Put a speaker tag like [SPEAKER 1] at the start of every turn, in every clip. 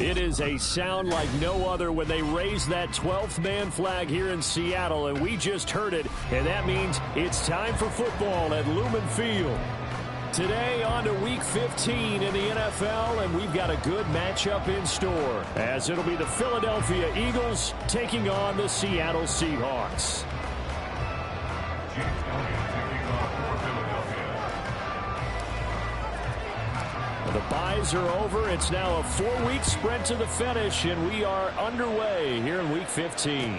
[SPEAKER 1] It is a sound like no other when they raise that 12th man flag here in Seattle, and we just heard it, and that means it's time for football at Lumen Field. Today on to Week 15 in the NFL, and we've got a good matchup in store, as it'll be the Philadelphia Eagles taking on the Seattle Seahawks. The byes are over. It's now a 4-week sprint to the finish, and we are underway here in Week 15.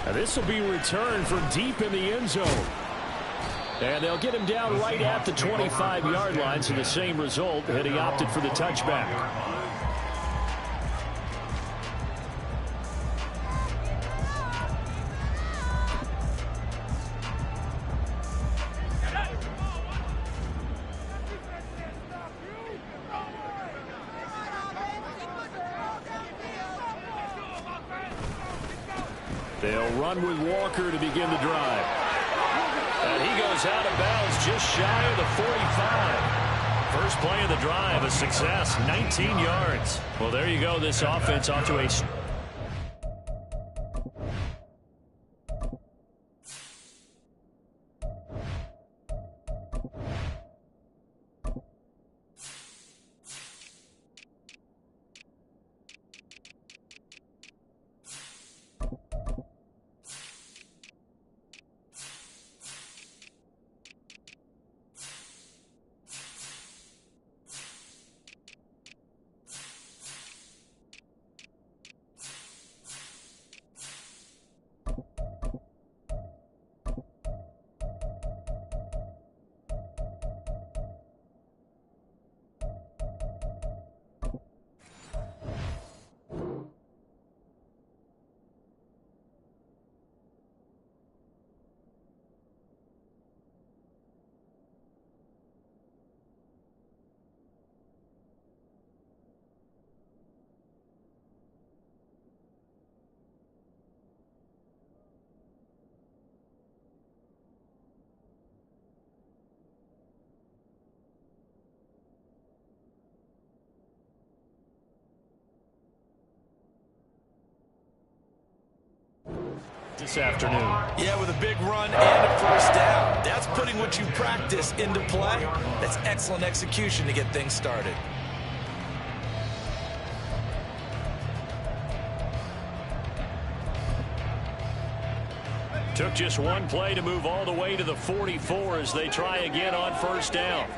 [SPEAKER 1] Now, this will be returned from deep in the end zone. And they'll get him down right at the 25-yard line, so the same result, had he opted for the touchback. They'll run with Walker to begin the drive. And he goes out of bounds just shy of the 45. First play of the drive, a success, 19 yards. Well, there you go. This offense off to a... this afternoon.
[SPEAKER 2] Yeah, with a big run and a first down. That's putting what you practice into play. That's excellent execution to get things started.
[SPEAKER 1] Took just one play to move all the way to the 44 as they try again on first down.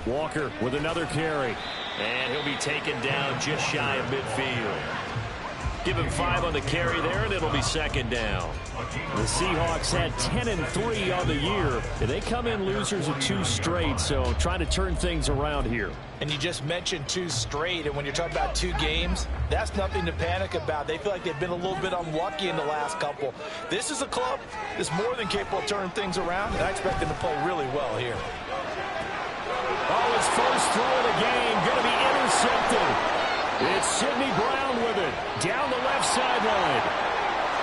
[SPEAKER 1] Walker with another carry. And he'll be taken down just shy of midfield. Give him 5 on the carry there, and it'll be second down. The Seahawks had 10-3 on the year, and they come in losers of 2 straight, so trying to turn things around here.
[SPEAKER 2] And you just mentioned 2 straight, and when you're talking about 2 games, that's nothing to panic about. They feel like they've been a little bit unlucky in the last couple. This is a club that's more than capable of turning things around, and I expect them to play really well here.
[SPEAKER 1] Oh, his first throw of the game going to be intercepted. It's Sidney Brown with it down the left sideline.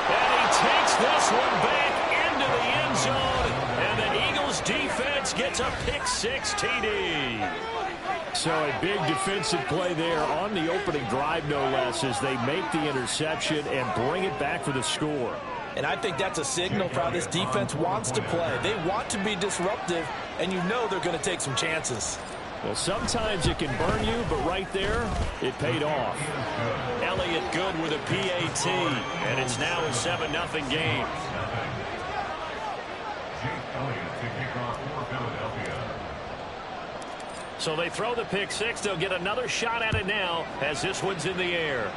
[SPEAKER 1] And he takes this one back into the end zone. And the Eagles defense gets a pick-6 TD. So a big defensive play there on the opening drive, no less, as they make the interception and bring it back for the score.
[SPEAKER 2] And I think that's a signal for how this defense wants to play. They want to be disruptive, and you know they're going to take some chances.
[SPEAKER 1] Well, sometimes it can burn you, but right there, it paid off. Elliott good with a PAT, and it's now a 7-0 game. So they throw the pick-6. They'll get another shot at it now as this one's in the air.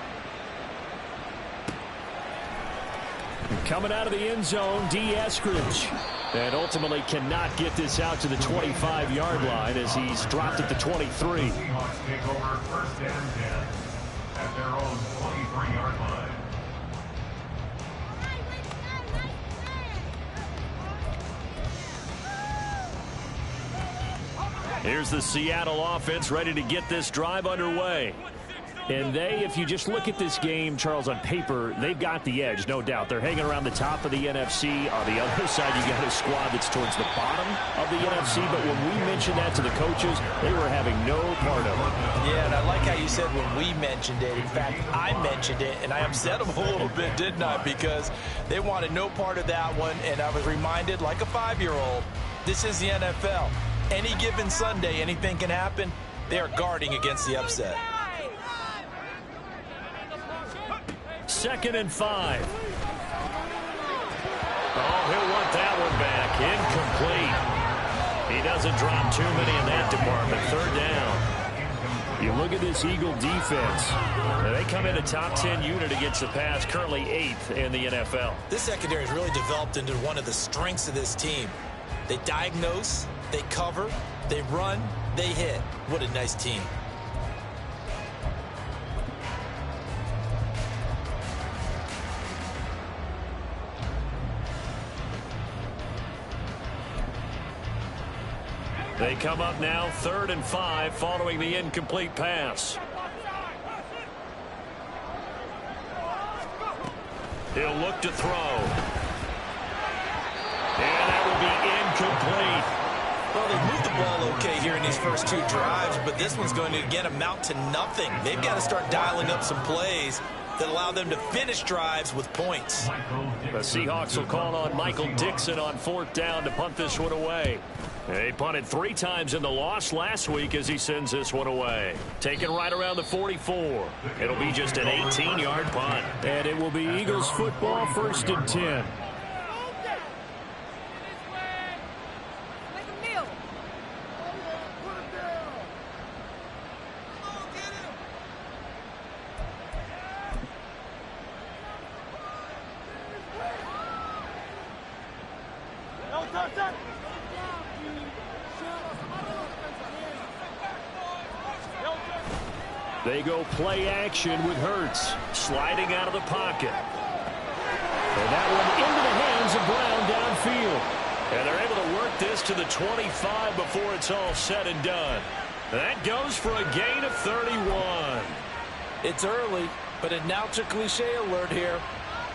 [SPEAKER 1] Coming out of the end zone, D. Eskridge. And ultimately cannot get this out to the 25-yard line as he's dropped at the 23.
[SPEAKER 3] Seahawks take over first and 10 at their own 23-yard line.
[SPEAKER 1] Here's the Seattle offense ready to get this drive underway. And they, if you just look at this game, Charles, on paper, they've got the edge, no doubt. They're hanging around the top of the NFC. On the other side, you got a squad that's towards the bottom of the NFC. But when we mentioned that to the coaches, they were having no part of it.
[SPEAKER 2] Yeah, and I like how you said when we mentioned it. In fact, I mentioned it, and I upset them a little bit, didn't I? Because they wanted no part of that one, and I was reminded, like a 5-year-old, this is the NFL. Any given Sunday, anything can happen. They are guarding against the upset.
[SPEAKER 1] 2nd and 5. Oh, he'll want that one back. Incomplete. He doesn't drop too many in that department. 3rd down. You look at this Eagle defense. They come in a top 10 unit against the pass, currently 8th in the NFL.
[SPEAKER 2] This secondary has really developed into one of the strengths of this team. They diagnose, they cover, they run, they hit. What a nice team.
[SPEAKER 1] They come up now 3rd and 5 following the incomplete pass. He'll look to throw. And that will be incomplete.
[SPEAKER 2] Well, they moved the ball okay here in these first 2 drives, but this one's going to, again, amount to nothing. They've got to start dialing up some plays that allow them to finish drives with points.
[SPEAKER 1] The Seahawks will call on Michael Dixon on 4th down to punt this one away. They punted 3 times in the loss last week as he sends this one away. Taken right around the 44. It'll be just an 18-yard punt. And it will be Eagles football, 1st and 10. They go play action with Hurts, sliding out of the pocket. And that one into the hands of Brown downfield. And they're able to work this to the 25 before it's all said and done. That goes for a gain of 31.
[SPEAKER 2] It's early, but announcer cliche alert here.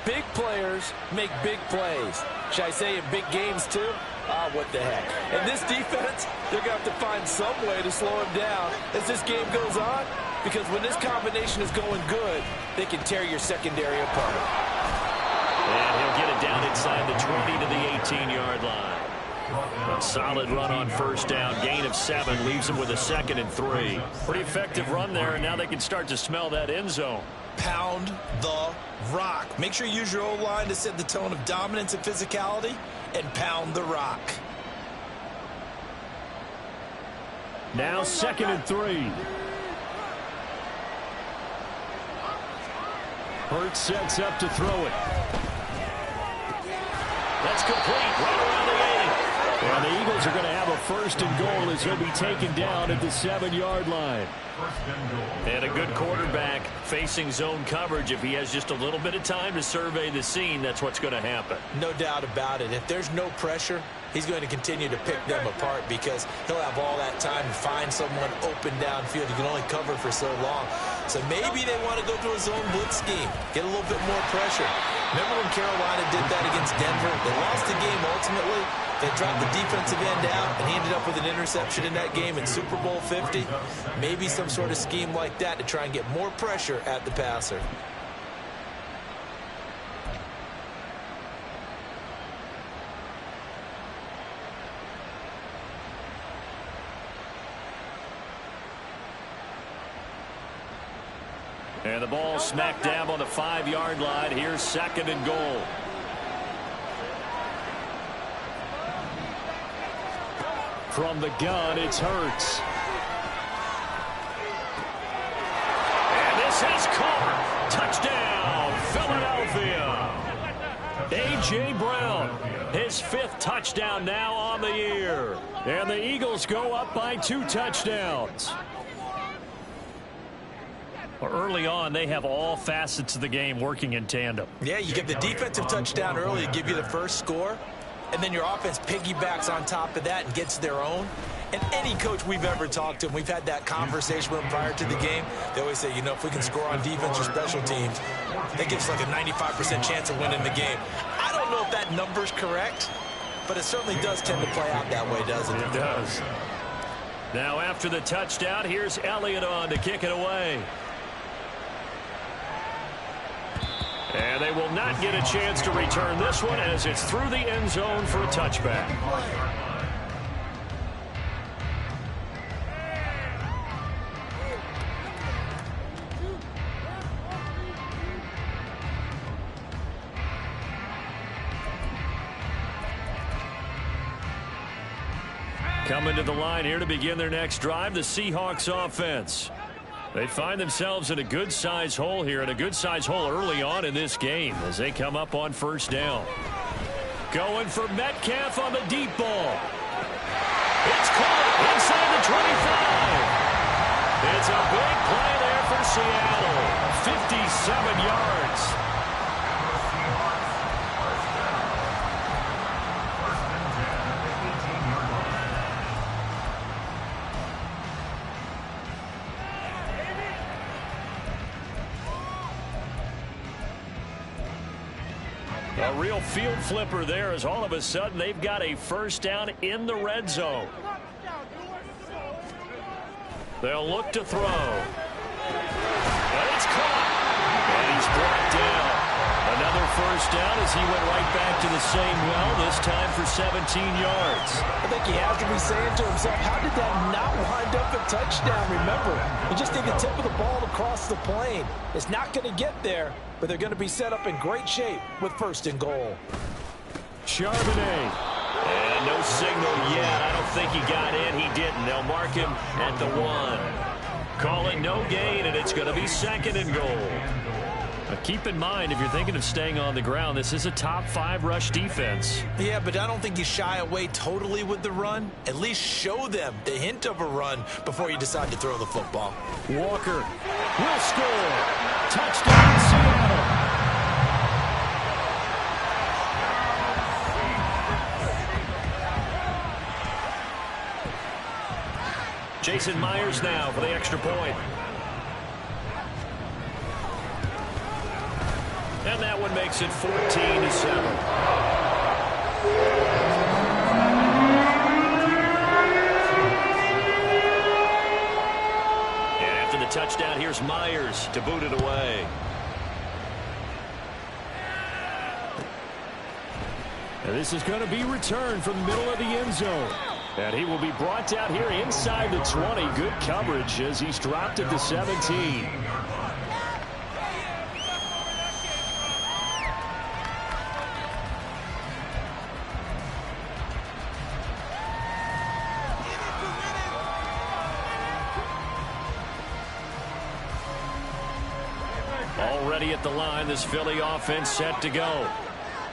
[SPEAKER 2] Big players make big plays. Should I say in big games too? Ah, what the heck. And this defense, they're going to have to find some way to slow him down as this game goes on. Because when this combination is going good, they can tear your secondary apart.
[SPEAKER 1] And he'll get it down inside the 20 to the 18-yard line. A solid run on 1st down. Gain of 7 leaves them with a 2nd and 3. Pretty effective run there, and now they can start to smell that end zone.
[SPEAKER 2] Pound the rock. Make sure you use your O-line to set the tone of dominance and physicality, and pound the rock.
[SPEAKER 1] Now 2nd and 3. Hurts sets up to throw it. That's complete right around the 8. And the Eagles are going to have a 1st and goal as he'll be taken down at the 7-yard line. And a good quarterback facing zone coverage. If he has just a little bit of time to survey the scene, that's what's going to happen.
[SPEAKER 2] No doubt about it. If there's no pressure, he's going to continue to pick them apart because he'll have all that time to find someone open downfield. He can only cover for so long. So maybe they want to go to a zone blitz scheme, get a little bit more pressure. Remember when Carolina did that against Denver? They lost the game ultimately. They dropped the defensive end out, and he ended up with an interception in that game in Super Bowl 50. Maybe some sort of scheme like that to try and get more pressure at the passer.
[SPEAKER 1] And the ball smack dab on the 5-yard line. Here's 2nd and goal. From the gun, it's Hurts. And this is caught. Touchdown, Philadelphia. A.J. Brown, his 5th touchdown now on the year. And the Eagles go up by 2 touchdowns. Early on, they have all facets of the game working in tandem.
[SPEAKER 2] Yeah, you get the defensive touchdown early to give you the first score, and then your offense piggybacks on top of that and gets their own. And any coach we've ever talked to, and we've had that conversation with them prior to the game, they always say, you know, if we can score on defense or special teams, that gives us like a 95% chance of winning the game. I don't know if that number's correct, but it certainly does tend to play out that way, doesn't it?
[SPEAKER 1] It does. Now after the touchdown, here's Elliott on to kick it away. And they will not get a chance to return this one as it's through the end zone for a touchback. Coming to the line here to begin their next drive, the Seahawks offense. They find themselves in a good-sized hole here, and a good-sized hole early on in this game as they come up on first down. Going for Metcalf on the deep ball. It's caught inside the 25. It's a big play there for Seattle. 57 yards. A real field flipper there as all of a sudden they've got a first down in the red zone. They'll look to throw. And it's caught. And he's brought down. Another first down as he went right back to the same well, this time for 17 yards.
[SPEAKER 2] I think he has to be saying to himself, how did that not wind up a touchdown? Remember, you just need the tip of the ball across the plane. It's not going to get there, but they're going to be set up in great shape with first and goal.
[SPEAKER 1] Charbonnet. And no signal yet. I don't think he got in. He didn't. They'll mark him at the 1. Call it no gain, and it's going to be second and goal. But keep in mind, if you're thinking of staying on the ground, this is a top 5 rush defense.
[SPEAKER 2] Yeah, but I don't think you shy away totally with the run. At least show them the hint of a run before you decide to throw the football.
[SPEAKER 1] Walker will score. Touchdown, Seattle. Jason Myers now for the extra point. And that one makes it 14-7. And after the touchdown, here's Myers to boot it away. And this is going to be returned from the middle of the end zone. And he will be brought down here inside the 20. Good coverage as he's dropped at the 17. Already at the line, this Philly offense set to go.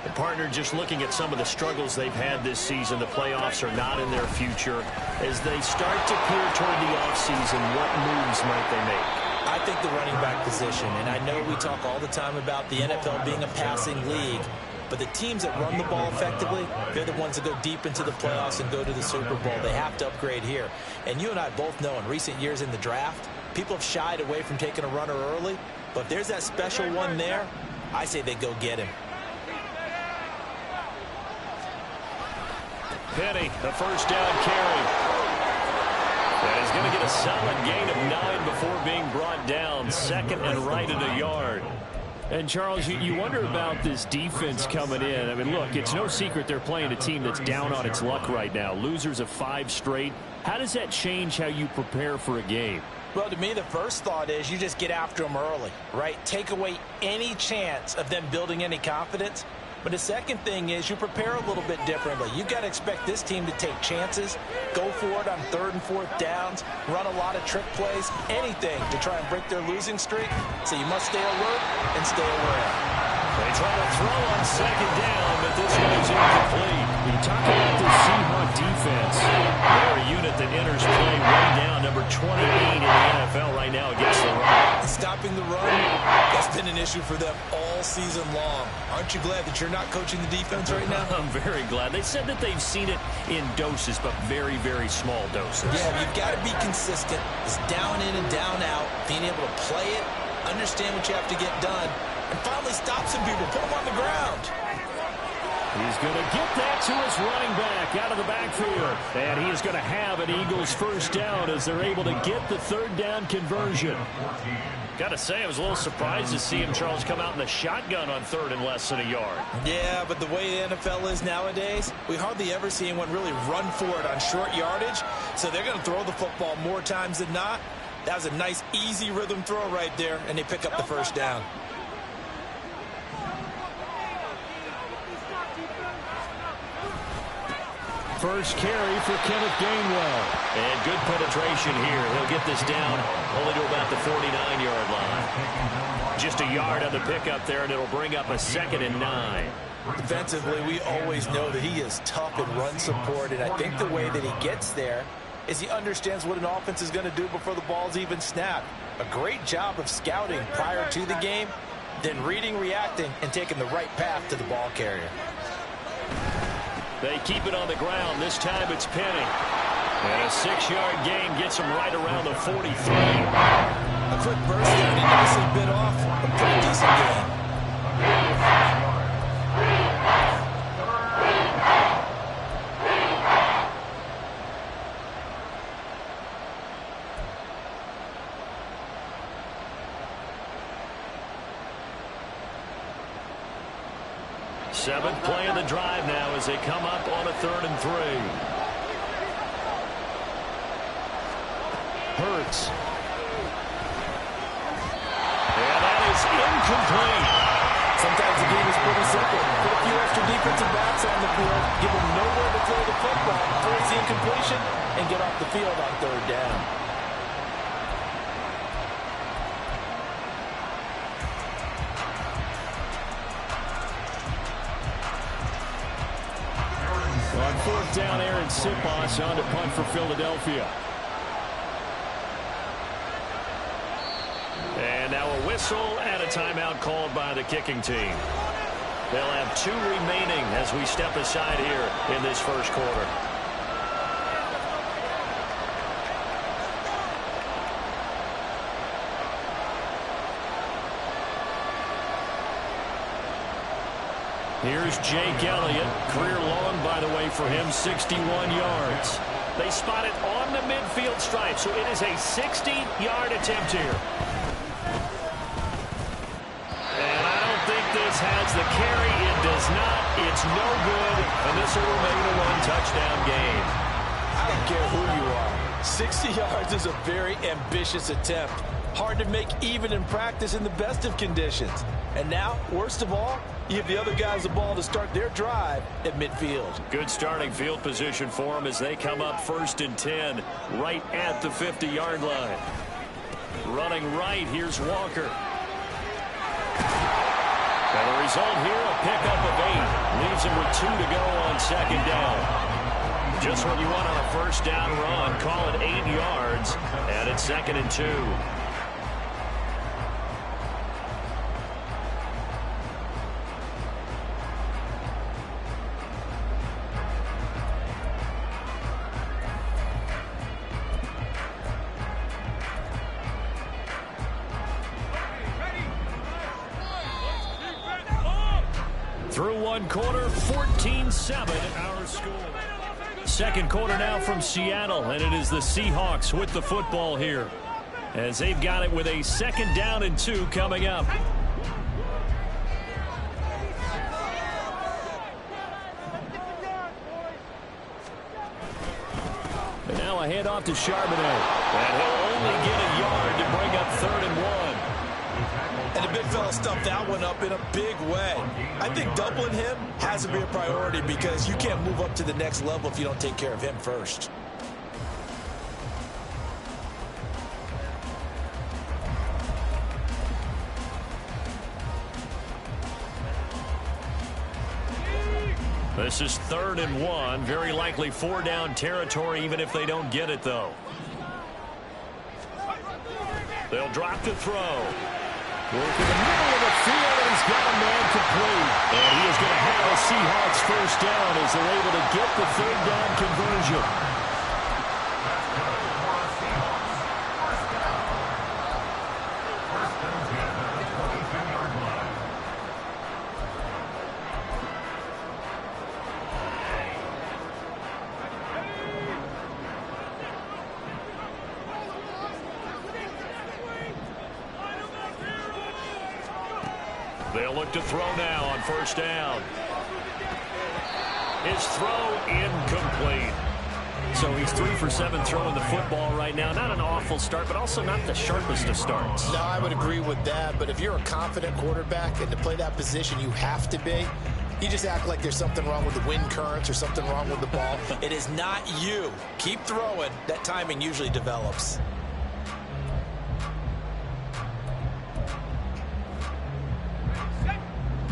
[SPEAKER 1] The partner just looking at some of the struggles they've had this season. The playoffs are not in their future. As they start to peer toward the offseason, what moves might they make?
[SPEAKER 2] I think the running back position, and I know we talk all the time about the NFL being a passing league, but the teams that run the ball effectively, they're the ones that go deep into the playoffs and go to the Super Bowl. They have to upgrade here. And you and I both know in recent years in the draft, people have shied away from taking a runner early, but if there's that special one there, I say they go get him.
[SPEAKER 1] Penny, the first down carry. And he's going to get a solid gain of 9 before being brought down. Second and right at a yard. And, Charles, you wonder about this defense coming in. I mean, look, it's no secret they're playing a team that's down on its luck right now. Losers of 5 straight. How does that change how you prepare for a game?
[SPEAKER 2] Well, to me, the first thought is you just get after them early, right? Take away any chance of them building any confidence. But the second thing is you prepare a little bit differently. You've got to expect this team to take chances, go for it on 3rd and 4th downs, run a lot of trick plays, anything to try and break their losing streak. So you must stay alert and stay aware.
[SPEAKER 1] They try to throw on 2nd down, but this one is incomplete. You talk about this Seahawks defense. They're a unit that enters play way down, number 28 in the NFL right now against the run.
[SPEAKER 2] Stopping the run, that's been an issue for them all season long. Aren't you glad that you're not coaching the defense right now?
[SPEAKER 1] I'm very glad. They said that they've seen it in doses, but very, very small doses.
[SPEAKER 2] Yeah, you've got to be consistent. It's down in and down out, being able to play it, understand what you have to get done, and finally stop some people, put them on the ground.
[SPEAKER 1] He's going to get that to his running back out of the backfield. And he is going to have an Eagles first down as they're able to get the third down conversion. Got to say, I was a little surprised to see him, Charles, come out in the shotgun on third and less than a yard.
[SPEAKER 2] Yeah, but the way the NFL is nowadays, we hardly ever see anyone really run for it on short yardage. So they're going to throw the football more times than not. That was a nice, easy rhythm throw right there, and they pick up the first down.
[SPEAKER 1] First carry for Kenneth Gainwell. And good penetration here. He'll get this down only to about the 49-yard line. Just a yard on the pickup there, and it'll bring up a 2nd and 9.
[SPEAKER 2] Defensively, we always know that he is tough in run support, and I think the way that he gets there is he understands what an offense is going to do before the ball's even snapped. A great job of scouting prior to the game, then reading, reacting, and taking the right path to the ball carrier.
[SPEAKER 1] They keep it on the ground. This time it's Penny. And a 6-yard gain gets him right around the 43.
[SPEAKER 2] A quick burst there, and he nicely bit off a pretty decent gain.
[SPEAKER 1] Seventh play of the drive now as they come up on a 3rd and 3. Hurts. Yeah, that is incomplete.
[SPEAKER 2] Sometimes the game is pretty simple. Put a few extra defensive backs on the field, give them nowhere to throw the football, force the incompletion, and get off the field on 3rd down.
[SPEAKER 1] On 4th down, Aaron Sipos on to punt for Philadelphia. And now a whistle and a timeout called by the kicking team. They'll have 2 remaining as we step aside here in this first quarter. Here's Jake Elliott. Career long, by the way, for him, 61 yards. They spot it on the midfield stripe, so it is a 60-yard attempt here. And I don't think this has the carry. It does not. It's no good, and this will remain a 1-touchdown game.
[SPEAKER 2] I don't care who you are. 60 yards is a very ambitious attempt. Hard to make even in practice in the best of conditions. And now, worst of all, you give the other guys the ball to start their drive at midfield.
[SPEAKER 1] Good starting field position for them as they come up 1st and 10, right at the 50-yard line. Running right, here's Walker. And the result here, a pickup of 8. Leaves him with 2 to go on 2nd down. Just what you want on a first down run. Call it 8 yards, and it's 2nd and 2. Through one quarter, 14-7 our score. Second quarter now from Seattle, and it is the Seahawks with the football here as they've got it with a 2nd down and 2 coming up. And now a handoff to Charbonnet, and he'll only get a yard to bring up 3rd and 1.
[SPEAKER 2] And the big fella stuffed that one up in a big way. I think doubling him has to be a priority because you can't move up to the next level if you don't take care of him first.
[SPEAKER 1] This is 3rd and 1. Very likely 4-down territory even if they don't get it, though. They'll drop to throw. Working the middle of the field, and he's got a man complete. And he is going to have a Seahawks first down as they're able to get the third down conversion. They'll look to throw now on first down. His throw incomplete. So he's 3 for 7 throwing the football right now. Not an awful start, but also not the sharpest of starts.
[SPEAKER 2] No, I would agree with that. But if you're a confident quarterback and to play that position, you have to be. You just act like there's something wrong with the wind currents or something wrong with the ball. It is not you. Keep throwing. That timing usually develops.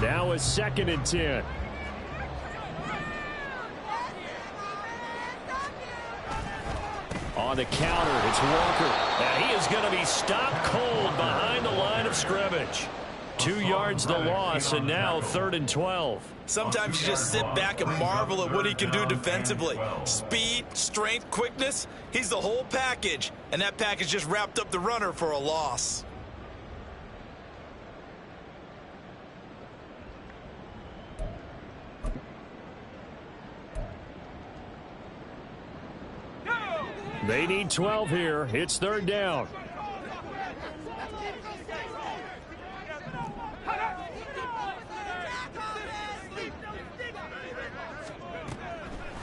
[SPEAKER 1] Now a 2nd and 10. On the counter, it's Walker. And he is going to be stopped cold behind the line of scrimmage. 2 yards the loss, and now 3rd and 12.
[SPEAKER 2] Sometimes you just sit back and marvel at what he can do defensively. Speed, strength, quickness, he's the whole package. And that package just wrapped up the runner for a loss.
[SPEAKER 1] They need 12 here. It's 3rd down.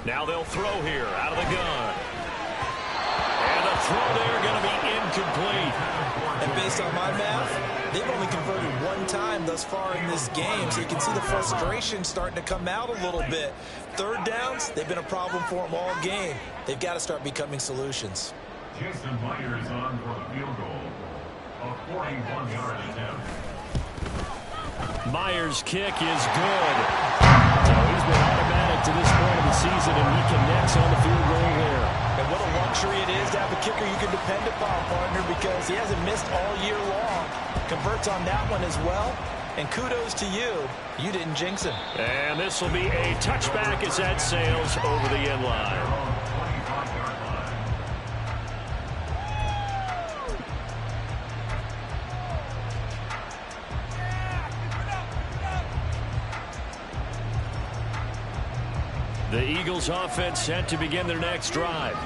[SPEAKER 1] Now they'll throw here out of the gun. And the throw there going to be incomplete.
[SPEAKER 2] And based on my math, they've only converted 1 time thus far in this game, so you can see the frustration starting to come out a little bit. 3rd downs, they've been a problem for them all game. They've got to start becoming solutions.
[SPEAKER 3] Jason Myers on for the field goal. A 41-yard attempt.
[SPEAKER 1] Myers' kick is good. So he's been automatic to this point of the season, and he connects on the field goal there.
[SPEAKER 2] And what a luxury it is to have a kicker you can depend upon, partner, because he hasn't missed all year long. Converts on that one as well. And kudos to you. You didn't jinx him.
[SPEAKER 1] And this will be a touchback as that sails over the end line. The Eagles offense set to begin their next drive.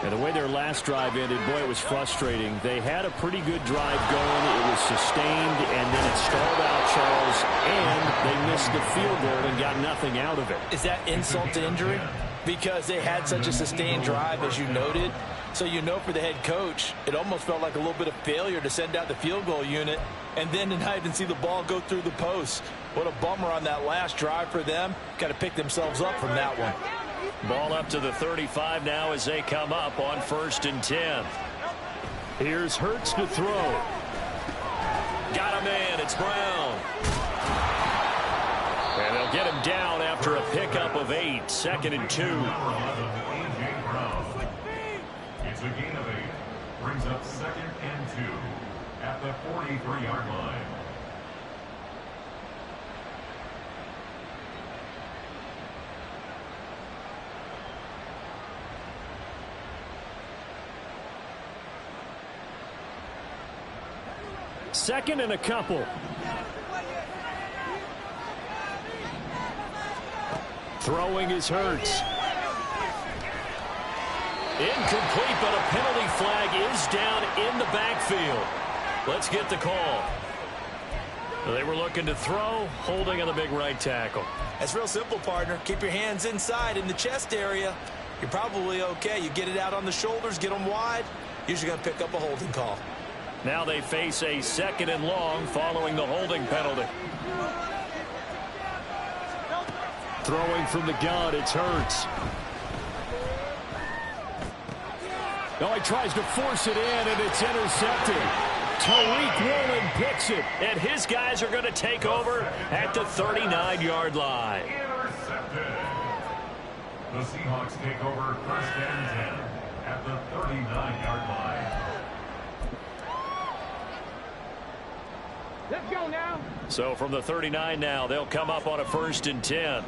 [SPEAKER 1] And the way their last drive ended, boy, it was frustrating. They had a pretty good drive going. It was sustained, and then it stalled out, Charles, and they missed the field goal and got nothing out of it.
[SPEAKER 2] Is that insult to injury? Because they had such a sustained drive, as you noted. So you know for the head coach, it almost felt like a little bit of failure to send out the field goal unit and then to not even see the ball go through the post. What a bummer on that last drive for them. Got to pick themselves up from that one.
[SPEAKER 1] Ball up to the 35 now as they come up on 1st and 10. Here's Hurts to throw. Got a man. It's Brown. And they'll get him down after a pickup of 8. 2nd and 2.
[SPEAKER 3] It's a gain of 8. Brings up 2nd and 2 at the 43-yard line.
[SPEAKER 1] Second and a couple. Throwing is Hurts. Incomplete, but a penalty flag is down in the backfield. Let's get the call. They were looking to throw, holding on the big right tackle.
[SPEAKER 2] That's real simple, partner. Keep your hands inside in the chest area. You're probably okay. You get it out on the shoulders, get them wide. Usually going to pick up a holding call.
[SPEAKER 1] Now they face a 2nd and long following the holding penalty. Throwing from the gun, it's Hurts. Oh, he tries to force it in, and it's intercepted. Tariq Woolen picks it, and his guys are going to take over at the 39-yard line.
[SPEAKER 3] Intercepted. The Seahawks take over 1st and 10 at the 39-yard line.
[SPEAKER 4] Let's go now.
[SPEAKER 1] So from the 39 now, they'll come up on a 1st and 10.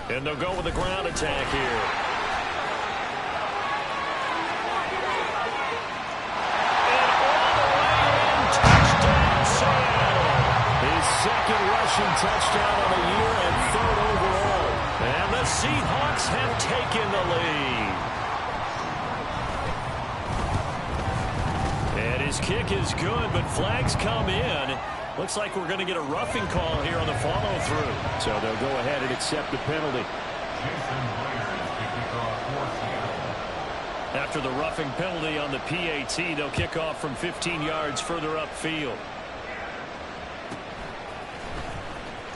[SPEAKER 1] And they'll go with the ground attack here. And all the way in, touchdown Seattle. His second rushing touchdown of the year and 3rd overall. And the Seahawks have taken the lead. And his kick is good, but flags come in. Looks like we're going to get a roughing call here on the follow-through. So they'll go ahead and accept the penalty. After the roughing penalty on the PAT, they'll kick off from 15 yards further upfield.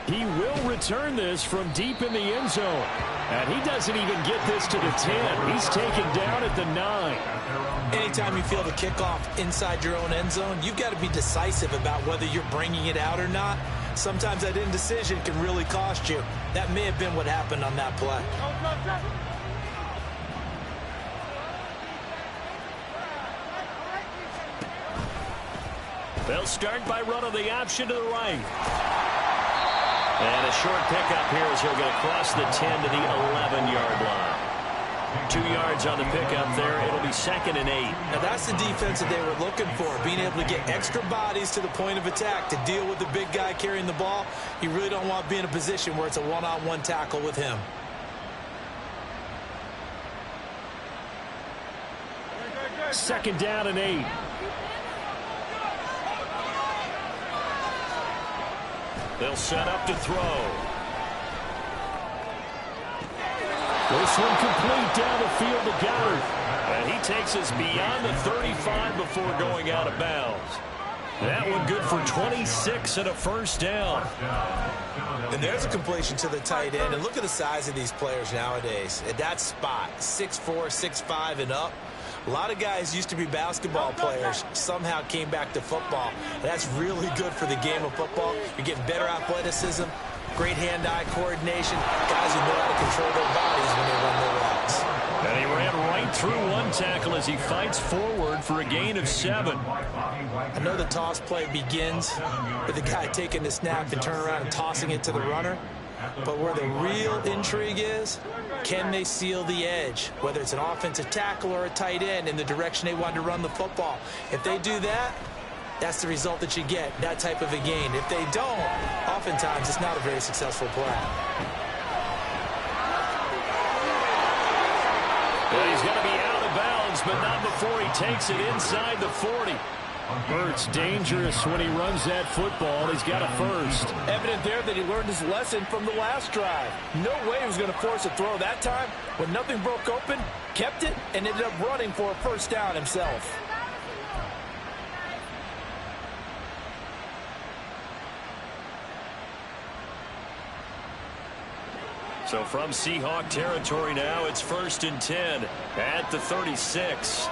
[SPEAKER 1] He will return this from deep in the end zone. And he doesn't even get this to the 10. He's taken down at the 9.
[SPEAKER 2] Anytime you feel the kickoff inside your own end zone, you've got to be decisive about whether you're bringing it out or not. Sometimes that indecision can really cost you. That may have been what happened on that play.
[SPEAKER 1] They'll start by running the option to the right. And a short pickup here as he'll get across the 10 to the 11-yard line. 2 yards on the pickup there. It'll be 2nd and 8.
[SPEAKER 2] Now that's the defense that they were looking for, being able to get extra bodies to the point of attack to deal with the big guy carrying the ball. You really don't want to be in a position where it's a one-on-one tackle with him.
[SPEAKER 1] Second down and 8. They'll set up to throw. This one complete down the field to Goddard. And he takes us beyond the 35 before going out of bounds. That one good for 26 and a 1st down.
[SPEAKER 2] And there's a completion to the tight end. And look at the size of these players nowadays. At that spot, 6'4", 6'5", and up. A lot of guys used to be basketball players, somehow came back to football. That's really good for the game of football. You're getting better athleticism, great hand-eye coordination, guys who know how to control their bodies when they run their routes.
[SPEAKER 1] And he ran right through one tackle as he fights forward for a gain of 7.
[SPEAKER 2] I know the toss play begins with the guy taking the snap and turning around and tossing it to the runner. But where the real intrigue is, can they seal the edge, whether it's an offensive tackle or a tight end, in the direction they want to run the football? If they do that, that's the result that you get, that type of a gain. If they don't, oftentimes it's not a very successful play.
[SPEAKER 1] Well, he's going to be out of bounds, but not before he takes it inside the 40. Hurts dangerous when he runs that football. He's got a 1st.
[SPEAKER 2] Evident there that he learned his lesson from the last drive. No way he was going to force a throw that time. When nothing broke open, kept it, and ended up running for a 1st down himself.
[SPEAKER 1] So from Seahawk territory now, it's 1st and 10 at the 36.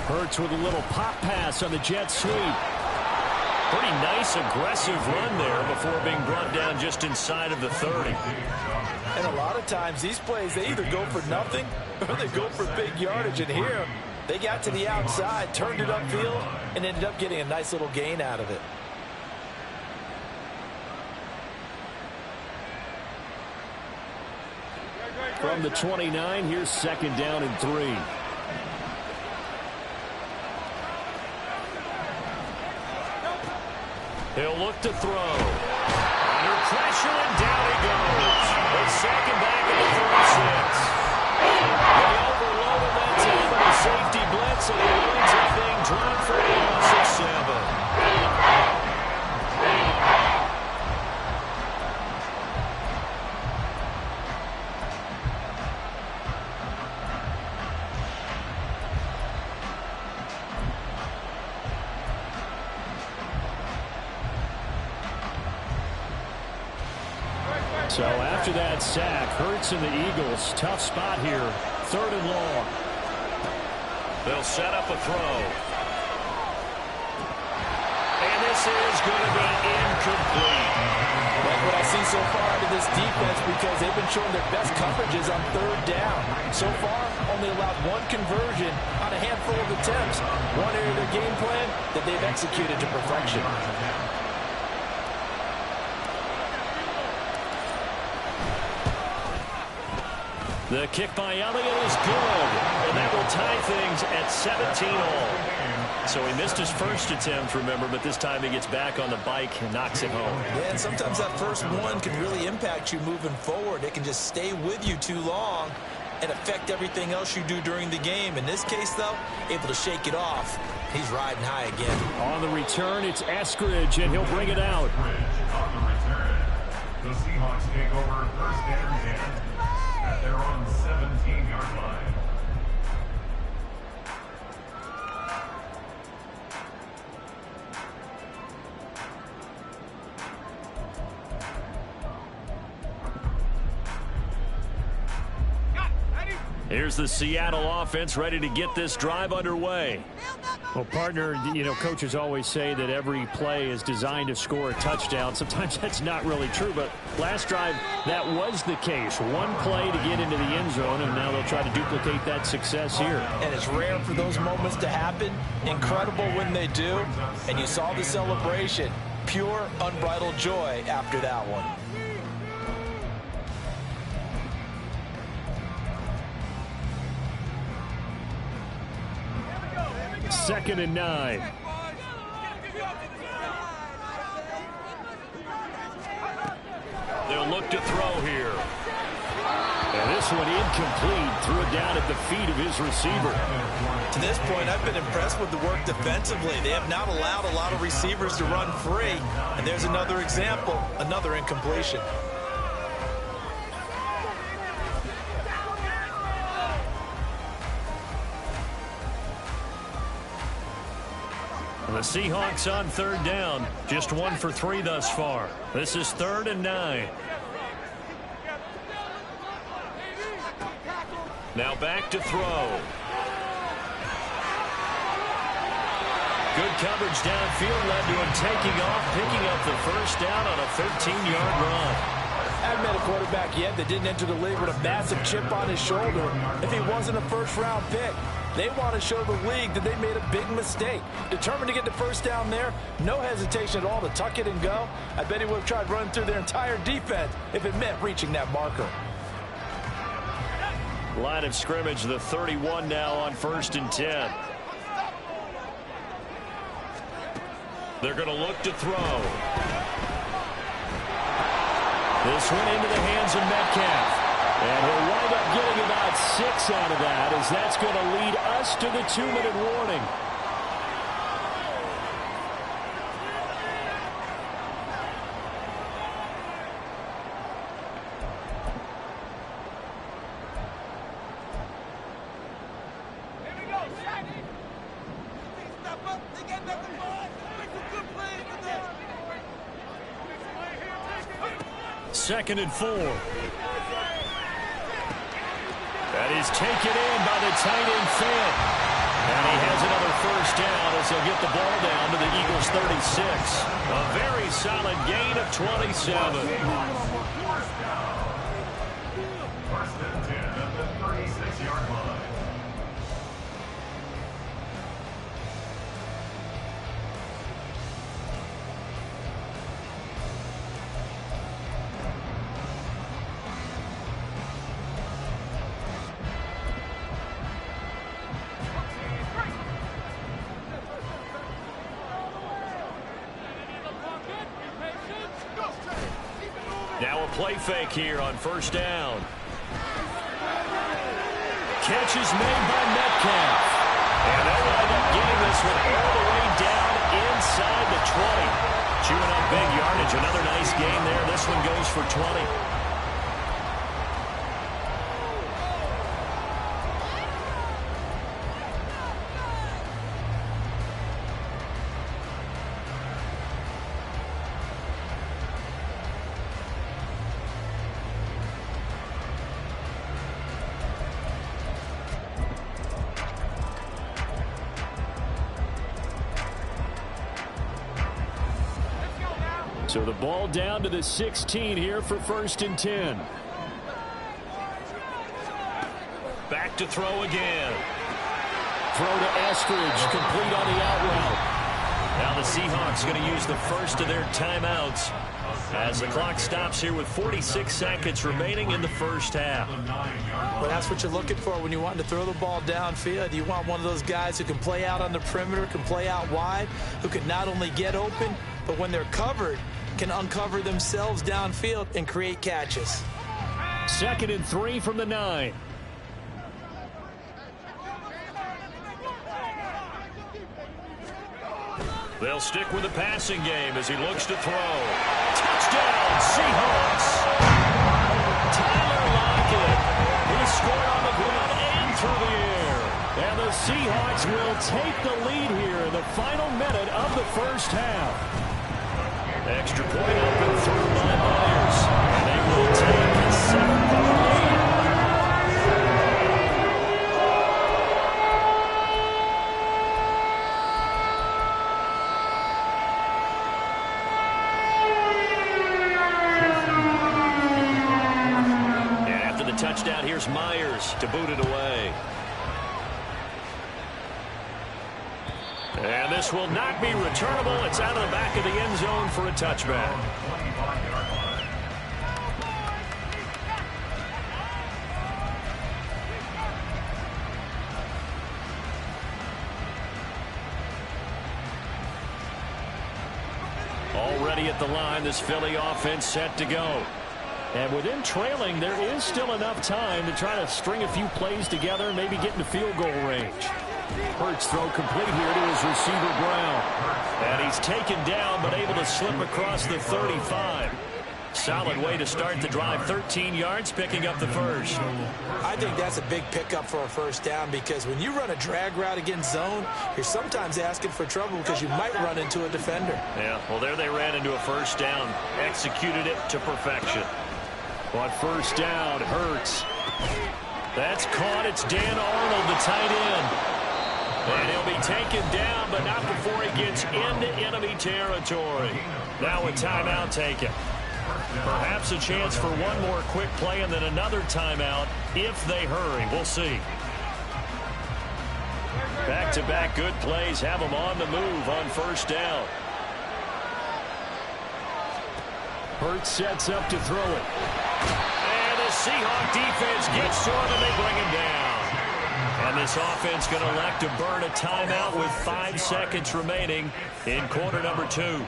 [SPEAKER 1] Hurts with a little pop pass on the jet sweep. Pretty nice, aggressive run there before being brought down just inside of the 30.
[SPEAKER 2] And a lot of times, these plays, they either go for nothing or they go for big yardage. And here, they got to the outside, turned it upfield, and ended up getting a nice little gain out of it.
[SPEAKER 1] From the 29, here's 2nd down and 3. He'll look to throw. Under pressure, and down he goes. It's 2nd back at the 36. They overloaded that time with a safety blitz, and he winds up being dropped for a loss of 7. So after that sack, Hurts and the Eagles, tough spot here, 3rd and long. They'll set up a throw. And this is going to be incomplete.
[SPEAKER 2] Like what I see so far out of this defense because they've been showing their best coverages on third down. So far, only allowed one conversion on a handful of attempts. One area of their game plan that they've executed to perfection.
[SPEAKER 1] The kick by Elliott is good, and that will tie things at 17 all. So he missed his first attempt, remember, but this time he gets back on the bike and knocks it home.
[SPEAKER 2] Yeah, and sometimes that first one can really impact you moving forward. It can just stay with you too long and affect everything else you do during the game. In this case, though, able to shake it off. He's riding high again.
[SPEAKER 1] On the return, it's Eskridge, and he'll bring it out.
[SPEAKER 3] On the return, the Seahawks take over first and 10 at their own 17-yard line.
[SPEAKER 1] Here's the Seattle offense ready to get this drive underway.
[SPEAKER 4] Well, partner, you know, coaches always say that every play is designed to score a touchdown. Sometimes that's not really true, but last drive, that was the case. One play to get into the end zone, and now they'll try to duplicate that success here.
[SPEAKER 2] And it's rare for those moments to happen. Incredible when they do. And you saw the celebration. Pure, unbridled joy after that one.
[SPEAKER 4] Second and 9.
[SPEAKER 1] They'll look to throw here.
[SPEAKER 4] And this one incomplete. Threw it down at the feet of his receiver.
[SPEAKER 2] To this point, I've been impressed with the work defensively. They have not allowed a lot of receivers to run free. And there's another example, another incompletion.
[SPEAKER 1] The Seahawks on third down. Just 1 for 3 thus far. This is 3rd and 9. Now back to throw. Good coverage downfield led to him taking off, picking up the first down on a 13-yard run.
[SPEAKER 2] I haven't met a quarterback yet that didn't enter the league with a massive chip on his shoulder if he wasn't a first-round pick. They want to show the league that they made a big mistake. Determined to get the first down there, no hesitation at all to tuck it and go. I bet he would have tried running through their entire defense if it meant reaching that marker.
[SPEAKER 1] Line of scrimmage, the 31 now on 1st and 10. They're going to look to throw. This one into the hands of Metcalf. And he'll wind up getting about 6 out of that, as that's going to lead us to the 2-minute warning. Second and 4. That is taken in by the tight end Fant. And he has another first down as he'll get the ball down to the Eagles' 36. A very solid gain of 27.
[SPEAKER 3] First and 10 at the 36-yard line.
[SPEAKER 1] Now a play fake here on first down. Catch is made by Metcalf. And they'll wind up getting this one all the way down inside the 20. Chewing up big yardage. Another nice gain there. This one goes for 20.
[SPEAKER 4] So the ball down to the 16 here for 1st and 10.
[SPEAKER 1] Back to throw again.
[SPEAKER 4] Throw to Eskridge, complete on the out route.
[SPEAKER 1] Now the Seahawks going to use the first of their timeouts as the clock stops here with 46 seconds remaining in the first half.
[SPEAKER 2] Well, that's what you're looking for when you want to throw the ball downfield. You want one of those guys who can play out on the perimeter, can play out wide, who can not only get open, but when they're covered, can uncover themselves downfield and create catches.
[SPEAKER 4] 2nd and 3 from the 9.
[SPEAKER 1] They'll stick with the passing game as he looks to throw. Touchdown, Seahawks! Tyler Lockett. He scored on the ground and through the air. And the Seahawks will take the lead here in the final minute of the first half. Extra point open through by Myers. And they will take a 7-point lead. Touchdown. Here's Myers to boot it away. And this will not be returnable. It's out of the back of the end zone for a touchback. Already at the line, this Philly offense set to go. And within trailing, there is still enough time to try to string a few plays together and maybe get into field goal range. Hurts throw complete here to his receiver Brown. And he's taken down but able to slip across the 35. Solid way to start the drive. 13 yards, picking up the first.
[SPEAKER 2] I think that's a big pickup for a first down because when you run a drag route against zone, you're sometimes asking for trouble because you might run into a defender.
[SPEAKER 1] Yeah, well, there they ran into a first down. Executed it to perfection.
[SPEAKER 4] On first down, Hurts. That's caught. It's Dan Arnold, the tight end. And he'll be taken down, but not before he gets into enemy territory. Now a timeout taken. Perhaps a chance for one more quick play and then another timeout if they hurry. We'll see. Back-to-back good plays have them on the move on first down. Hurts sets up to throw it.
[SPEAKER 1] And the Seahawk defense gets to him and they bring him down. And this offense going to elect to burn a timeout with 5 seconds remaining in quarter number 2.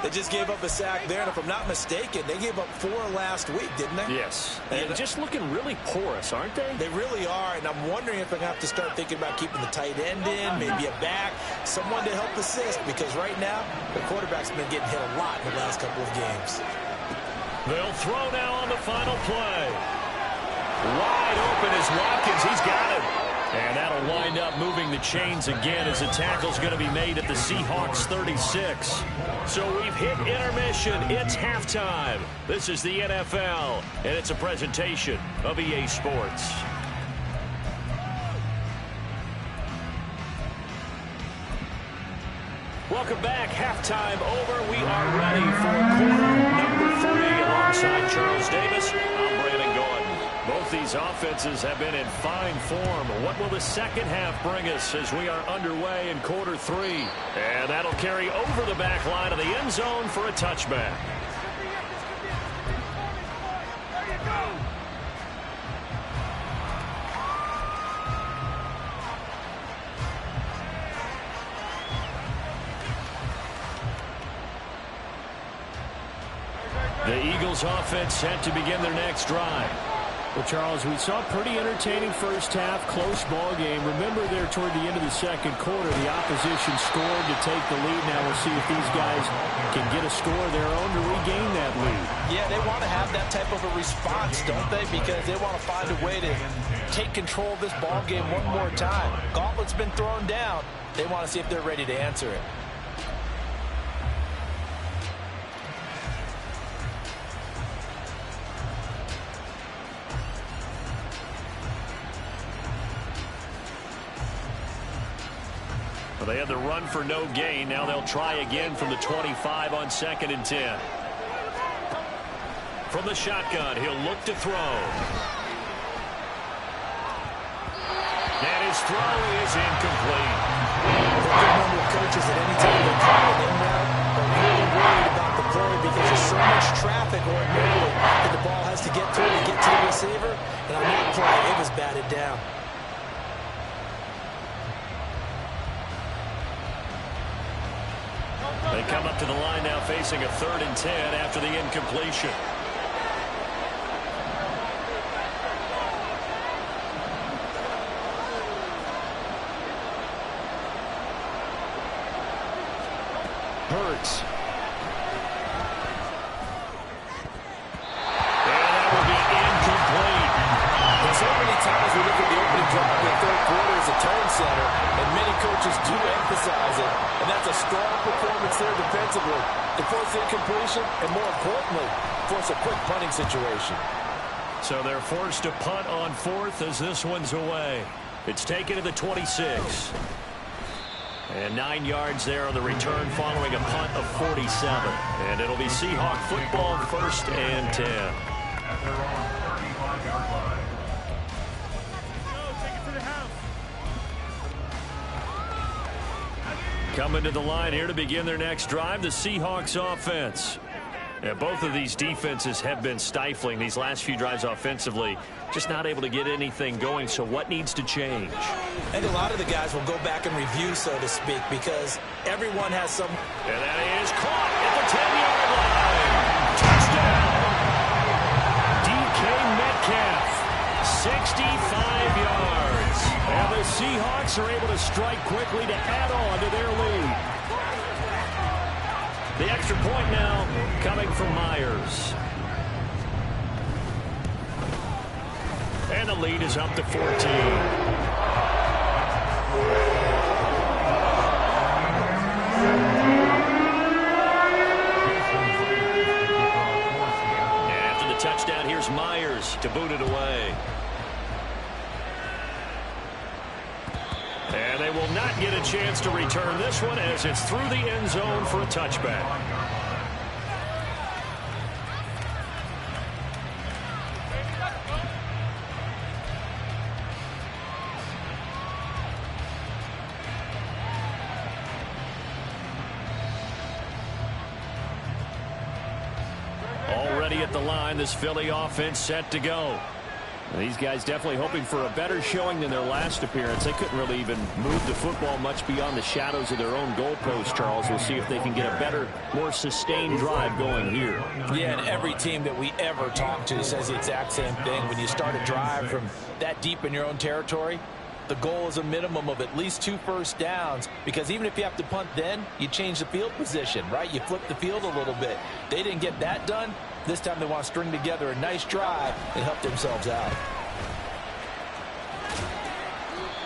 [SPEAKER 2] They just gave up a sack there, and if I'm not mistaken, they gave up 4 last week, didn't they?
[SPEAKER 4] Yes. And just looking really porous, aren't they?
[SPEAKER 2] They really are, and I'm wondering if they're going to have to start thinking about keeping the tight end in, maybe a back, someone to help assist, because right now, the quarterback's been getting hit a lot in the last couple of games.
[SPEAKER 1] They'll throw now on the final play. Wide open is Watkins. He's got it. And that'll wind up moving the chains again as the tackle's going to be made at the Seahawks 36. So we've hit intermission. It's halftime. This is the NFL, and it's a presentation of EA Sports. Welcome back. Halftime over. We are ready for quarter number 3 alongside Charles Davis. I'm Brandon Gordon. Both these offenses have been in fine form. What will the second half bring us as we are underway in quarter 3? And that'll carry over the back line of the end zone for a touchback. The Eagles offense set to begin their next drive. Well, Charles, we saw a pretty entertaining first half, close ball game. Remember there toward the end of the second quarter, the opposition scored to take the lead. Now we'll see if these guys can get a score of their own to regain that lead.
[SPEAKER 2] Yeah, they want to have that type of a response, don't they? Because they want to find a way to take control of this ball game one more time. Gauntlet's been thrown down. They want to see if they're ready to answer it.
[SPEAKER 4] They had the run for no gain. Now they'll try again from the 25 on 2nd and 10. From the shotgun, he'll look to throw. And his throw is incomplete.
[SPEAKER 2] A good number of coaches at any time they call an in route are really worried about the play because there's so much traffic ordinarily that the ball has to get through to get to the receiver. And on that play, it was batted down.
[SPEAKER 4] They come up to the line now facing a 3rd and 10 after the incompletion. Hurts. And that will be incomplete.
[SPEAKER 2] And so many times we look at the opening drive in the 3rd quarter as a tone setter, and many coaches do emphasize it. And that's a strong performance there defensively to force incompletion and, more importantly, force a quick punting situation.
[SPEAKER 4] So they're forced to punt on 4th as this one's away. It's taken to the 26. And 9 yards there on the return following a punt of 47. And it'll be Seahawk football, 1st and 10.
[SPEAKER 3] At their own 35-yard line.
[SPEAKER 4] Coming to the line here to begin their next drive, the Seahawks offense. Yeah, both of these defenses have been stifling these last few drives offensively. Just not able to get anything going, so what needs to change?
[SPEAKER 2] And a lot of the guys will go back and review, so to speak, because everyone has some...
[SPEAKER 4] And that is caught at the 10-yard line. Touchdown! DK Metcalf, 65 yards. And the Seahawks are able to strike quickly to add on to their lead. The extra point now coming from Myers. And the lead is up to 14. After the touchdown, here's Myers to boot it away. And they will not get a chance to return this one as it's through the end zone for a touchback. Already at the line, this Philly offense set to go. These guys definitely hoping for a better showing than their last appearance. They couldn't really even move the football much beyond the shadows of their own goalpost, Charles. We'll see if they can get a better, more sustained drive going here.
[SPEAKER 2] Yeah, and every team that we ever talk to says the exact same thing. When you start a drive from that deep in your own territory, the goal is a minimum of at least 2 first downs, because even if you have to punt then, you change the field position, right? You flip the field a little bit. They didn't get that done. This time they want to string together a nice drive and help themselves out.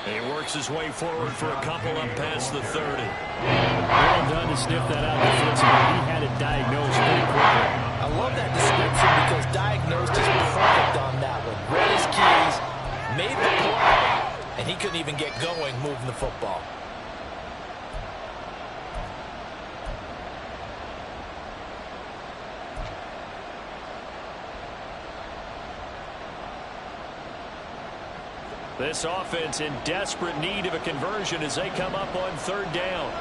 [SPEAKER 4] He works his way forward for a couple up past the 30. Well done to sniff that out defensively. He had it diagnosed pretty quickly.
[SPEAKER 2] I love that description because diagnosed is perfect on that one. Read his keys, made the play, and he couldn't even get going moving the football.
[SPEAKER 4] This offense in desperate need of a conversion as they come up on 3rd down.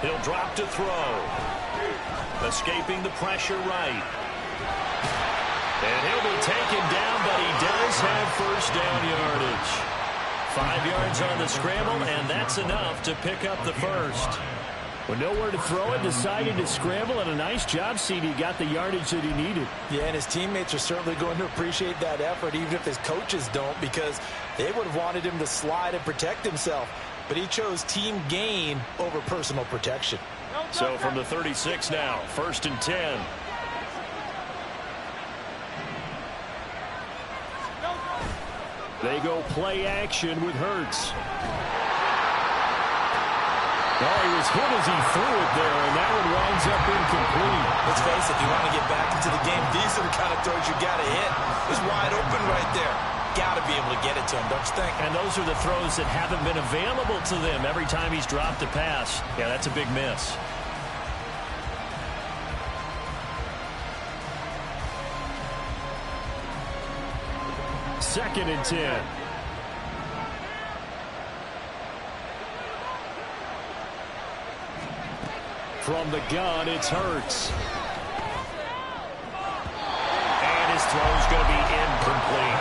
[SPEAKER 4] He'll drop to throw. Escaping the pressure right. And he'll be taken down, but he does have first down yardage. 5 yards on the scramble, and that's enough to pick up the first.
[SPEAKER 1] With nowhere to throw it, decided to scramble, and a nice job, CD. Got the yardage that he needed.
[SPEAKER 2] Yeah, and his teammates are certainly going to appreciate that effort, even if his coaches don't, because they would have wanted him to slide and protect himself. But he chose team gain over personal protection.
[SPEAKER 4] So from the 36 now, 1st and 10.
[SPEAKER 1] They go play action with Hurts. Oh, he was hit as he threw it there, and that one winds up incomplete.
[SPEAKER 2] Let's face it, if you want to get back into the game, these are the kind of throws you got to hit. It's wide open right there. got to be able to get it to him, don't you think?
[SPEAKER 4] And those are the throws that haven't been available to them every time he's dropped a pass. Yeah, that's a big miss. Second and 10. From the gun, it's Hurts. And his throw's going to be incomplete.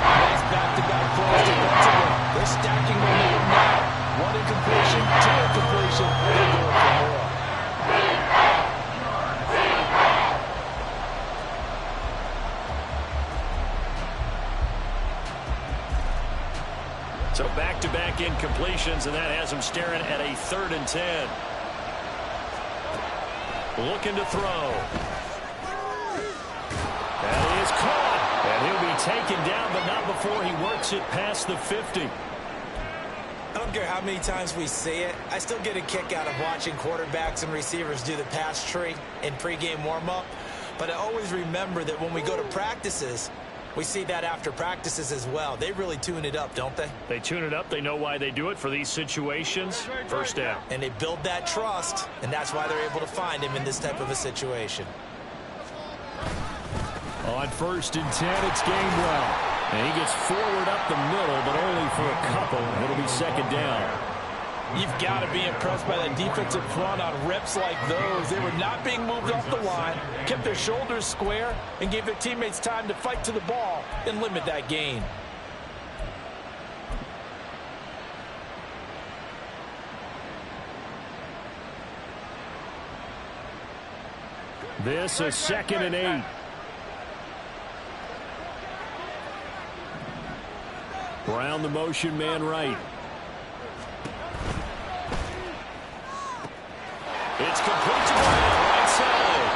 [SPEAKER 2] Nice back-to-back throws to Baltimore. They're stacking momentum now. One incompletion, two incompletion. They're going for more.
[SPEAKER 4] So back-to-back incompletions, and that has him staring at a 3rd and 10. Looking to throw. That is caught. And he'll be taken down, but not before he works it past the 50.
[SPEAKER 2] I don't care how many times we see it. I still get a kick out of watching quarterbacks and receivers do the pass tree in pregame warm-up. But I always remember that when we go to practices, we see that after practices as well. They really tune it up, don't they?
[SPEAKER 4] They tune it up. They know why they do it for these situations. First down.
[SPEAKER 2] And they build that trust, and that's why they're able to find him in this type of a situation.
[SPEAKER 4] On 1st and 10, it's Gainwell. And he gets forward up the middle, but only for a couple. It'll be 2nd down.
[SPEAKER 2] You've got to be impressed by that defensive front on reps like those. They were not being moved off the line, kept their shoulders square, and gave their teammates time to fight to the ball and limit that gain.
[SPEAKER 4] This is 2nd and 8. Brown the motion man right. It's complete to Brown, right side.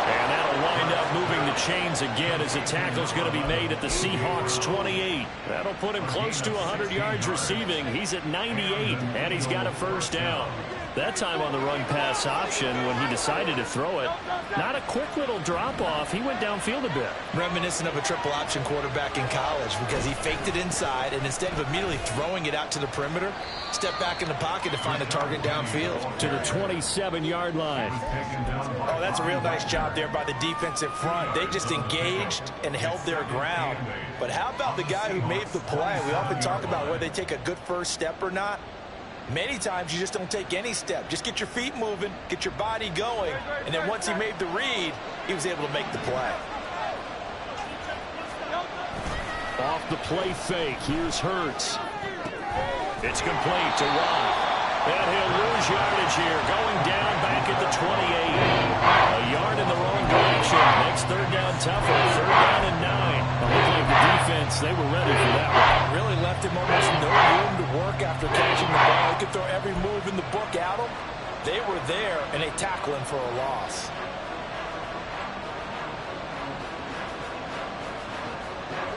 [SPEAKER 4] And that'll wind up moving the chains again as the tackle's going to be made at the Seahawks 28. That'll put him close to 100 yards receiving. He's at 98, and he's got a 1st down. That time on the run-pass option when he decided to throw it. Not a quick little drop-off. He went downfield a bit.
[SPEAKER 2] Reminiscent of a triple option quarterback in college because he faked it inside, and instead of immediately throwing it out to the perimeter, stepped back in the pocket to find a target downfield.
[SPEAKER 4] To the 27-yard line.
[SPEAKER 2] Oh, that's a real nice job there by the defensive front. They just engaged and held their ground. But how about the guy who made the play? We often talk about whether they take a good first step or not. Many times you just don't take any step. Just get your feet moving, get your body going, and then once he made the read, he was able to make the play.
[SPEAKER 4] Off the play fake, here's Hurts. It's complete to Watt. And he'll lose yardage here, going down back at the 28. A yard in the wrong direction. Makes 3rd down tougher. 3rd down and 9. Looking at the defense, they were ready for that one.
[SPEAKER 2] Really left him almost no room to work after catching the ball. He could throw every move in the book at him. They were there, and they tackle him for a loss.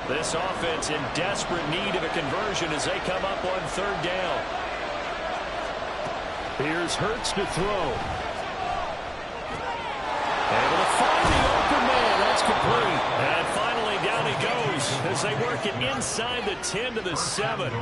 [SPEAKER 4] This offense in desperate need of a conversion as they come up on 3rd down. Here's Hurts to throw. Able to find the open man. That's complete. And finally down he goes as they work it inside the 10 to the 7.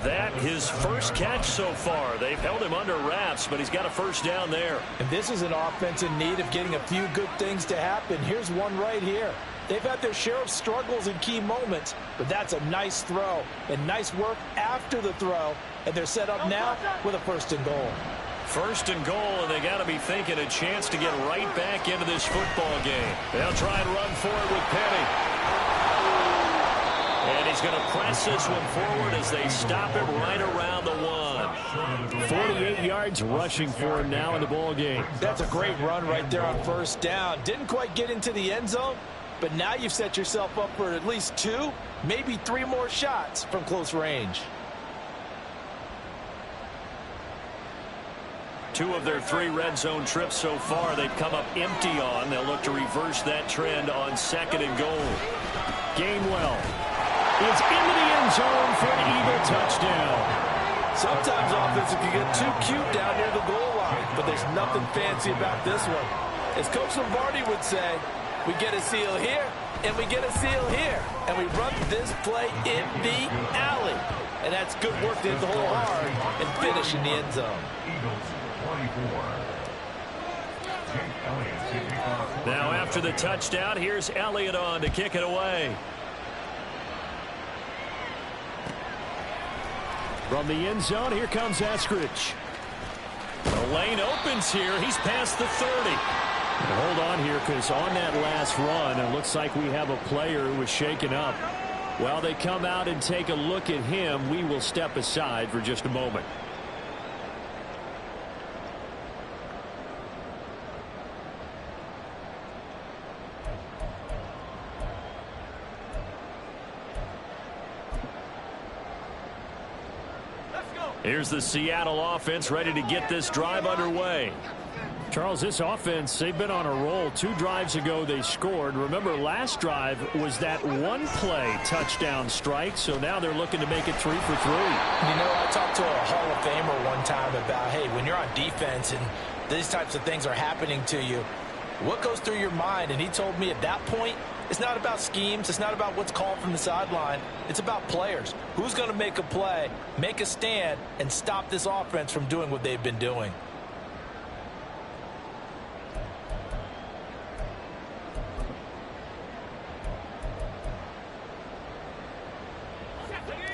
[SPEAKER 4] That his first catch so far. They've held him under wraps, but he's got a 1st down there.
[SPEAKER 2] And this is an offense in need of getting a few good things to happen. Here's one right here. They've had their share of struggles in key moments, but that's a nice throw and nice work after the throw. And they're set up now with a 1st and goal.
[SPEAKER 4] 1st and goal, and they got to be thinking a chance to get right back into this football game. They'll try and run for it with Penny. And he's going to press this one forward as they stop him right around the 1. 48 yards rushing for him now in the ball game.
[SPEAKER 2] That's a great run right there on 1st down. Didn't quite get into the end zone, but now you've set yourself up for at least 2, maybe 3 more shots from close range.
[SPEAKER 4] 2 of their 3 red zone trips so far they've come up empty on. They'll look to reverse that trend on 2nd and goal. Gainwell is into the end zone for an Eagle touchdown.
[SPEAKER 2] Sometimes offensive can get too cute down near the goal line, but there's nothing fancy about this one. As Coach Lombardi would say, We get a seal here, and we get a seal here. And we run this play in the alley. And that's good work to hit the hole hard and finish in the end zone.
[SPEAKER 3] Eagles 24.
[SPEAKER 4] Now after the touchdown, here's Elliott on to kick it away. From the end zone, here comes Eskridge. The lane opens here. He's past the 30. And hold on here, because on that last run, it looks like we have a player who was shaken up. While they come out and take a look at him, we will step aside for just a moment. Here's the Seattle offense ready to get this drive underway. Charles, this offense, they've been on a roll. 2 drives ago, they scored. Remember, last drive was that one-play touchdown strike, so now they're looking to make it 3 for 3.
[SPEAKER 2] You know, I talked to a Hall of Famer one time about, hey, when you're on defense and these types of things are happening to you, what goes through your mind? And he told me at that point, it's not about schemes. It's not about what's called from the sideline. It's about players. Who's going to make a play, make a stand, and stop this offense from doing what they've been doing?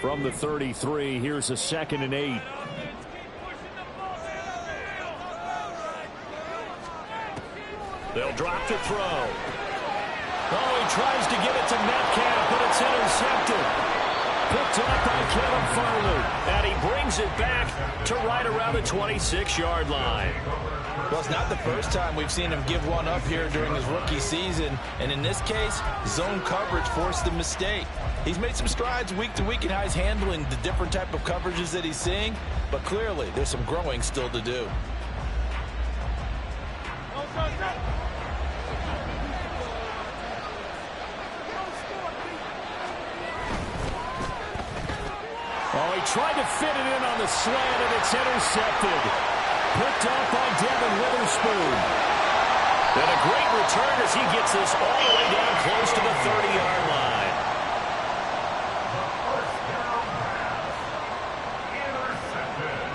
[SPEAKER 4] From the 33, here's a 2nd and 8. They'll drop to throw. Oh, he tries to get it to Metcalf, but it's intercepted. Picked up by Kevin Farley. And he brings it back to right around the 26-yard line.
[SPEAKER 2] Well, it's not the first time we've seen him give one up here during his rookie season. And in this case, zone coverage forced the mistake. He's made some strides week to week in how he's handling the different type of coverages that he's seeing. But clearly, there's some growing still to do.
[SPEAKER 4] Oh, he tried to fit it in on the slant, and it's intercepted. Picked up by Devin Witherspoon. And a great return as he gets this all the way down close to the 30-yard line.
[SPEAKER 3] First down pass. Intercepted.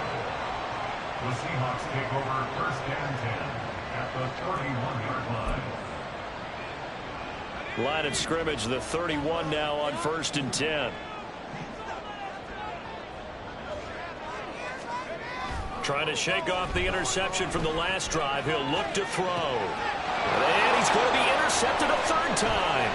[SPEAKER 3] The Seahawks take over 1st and 10 at the 31-yard line.
[SPEAKER 4] Line of scrimmage, the 31 now on 1st and 10. Trying to shake off the interception from the last drive. He'll look to throw. And he's going to be intercepted a 3rd time.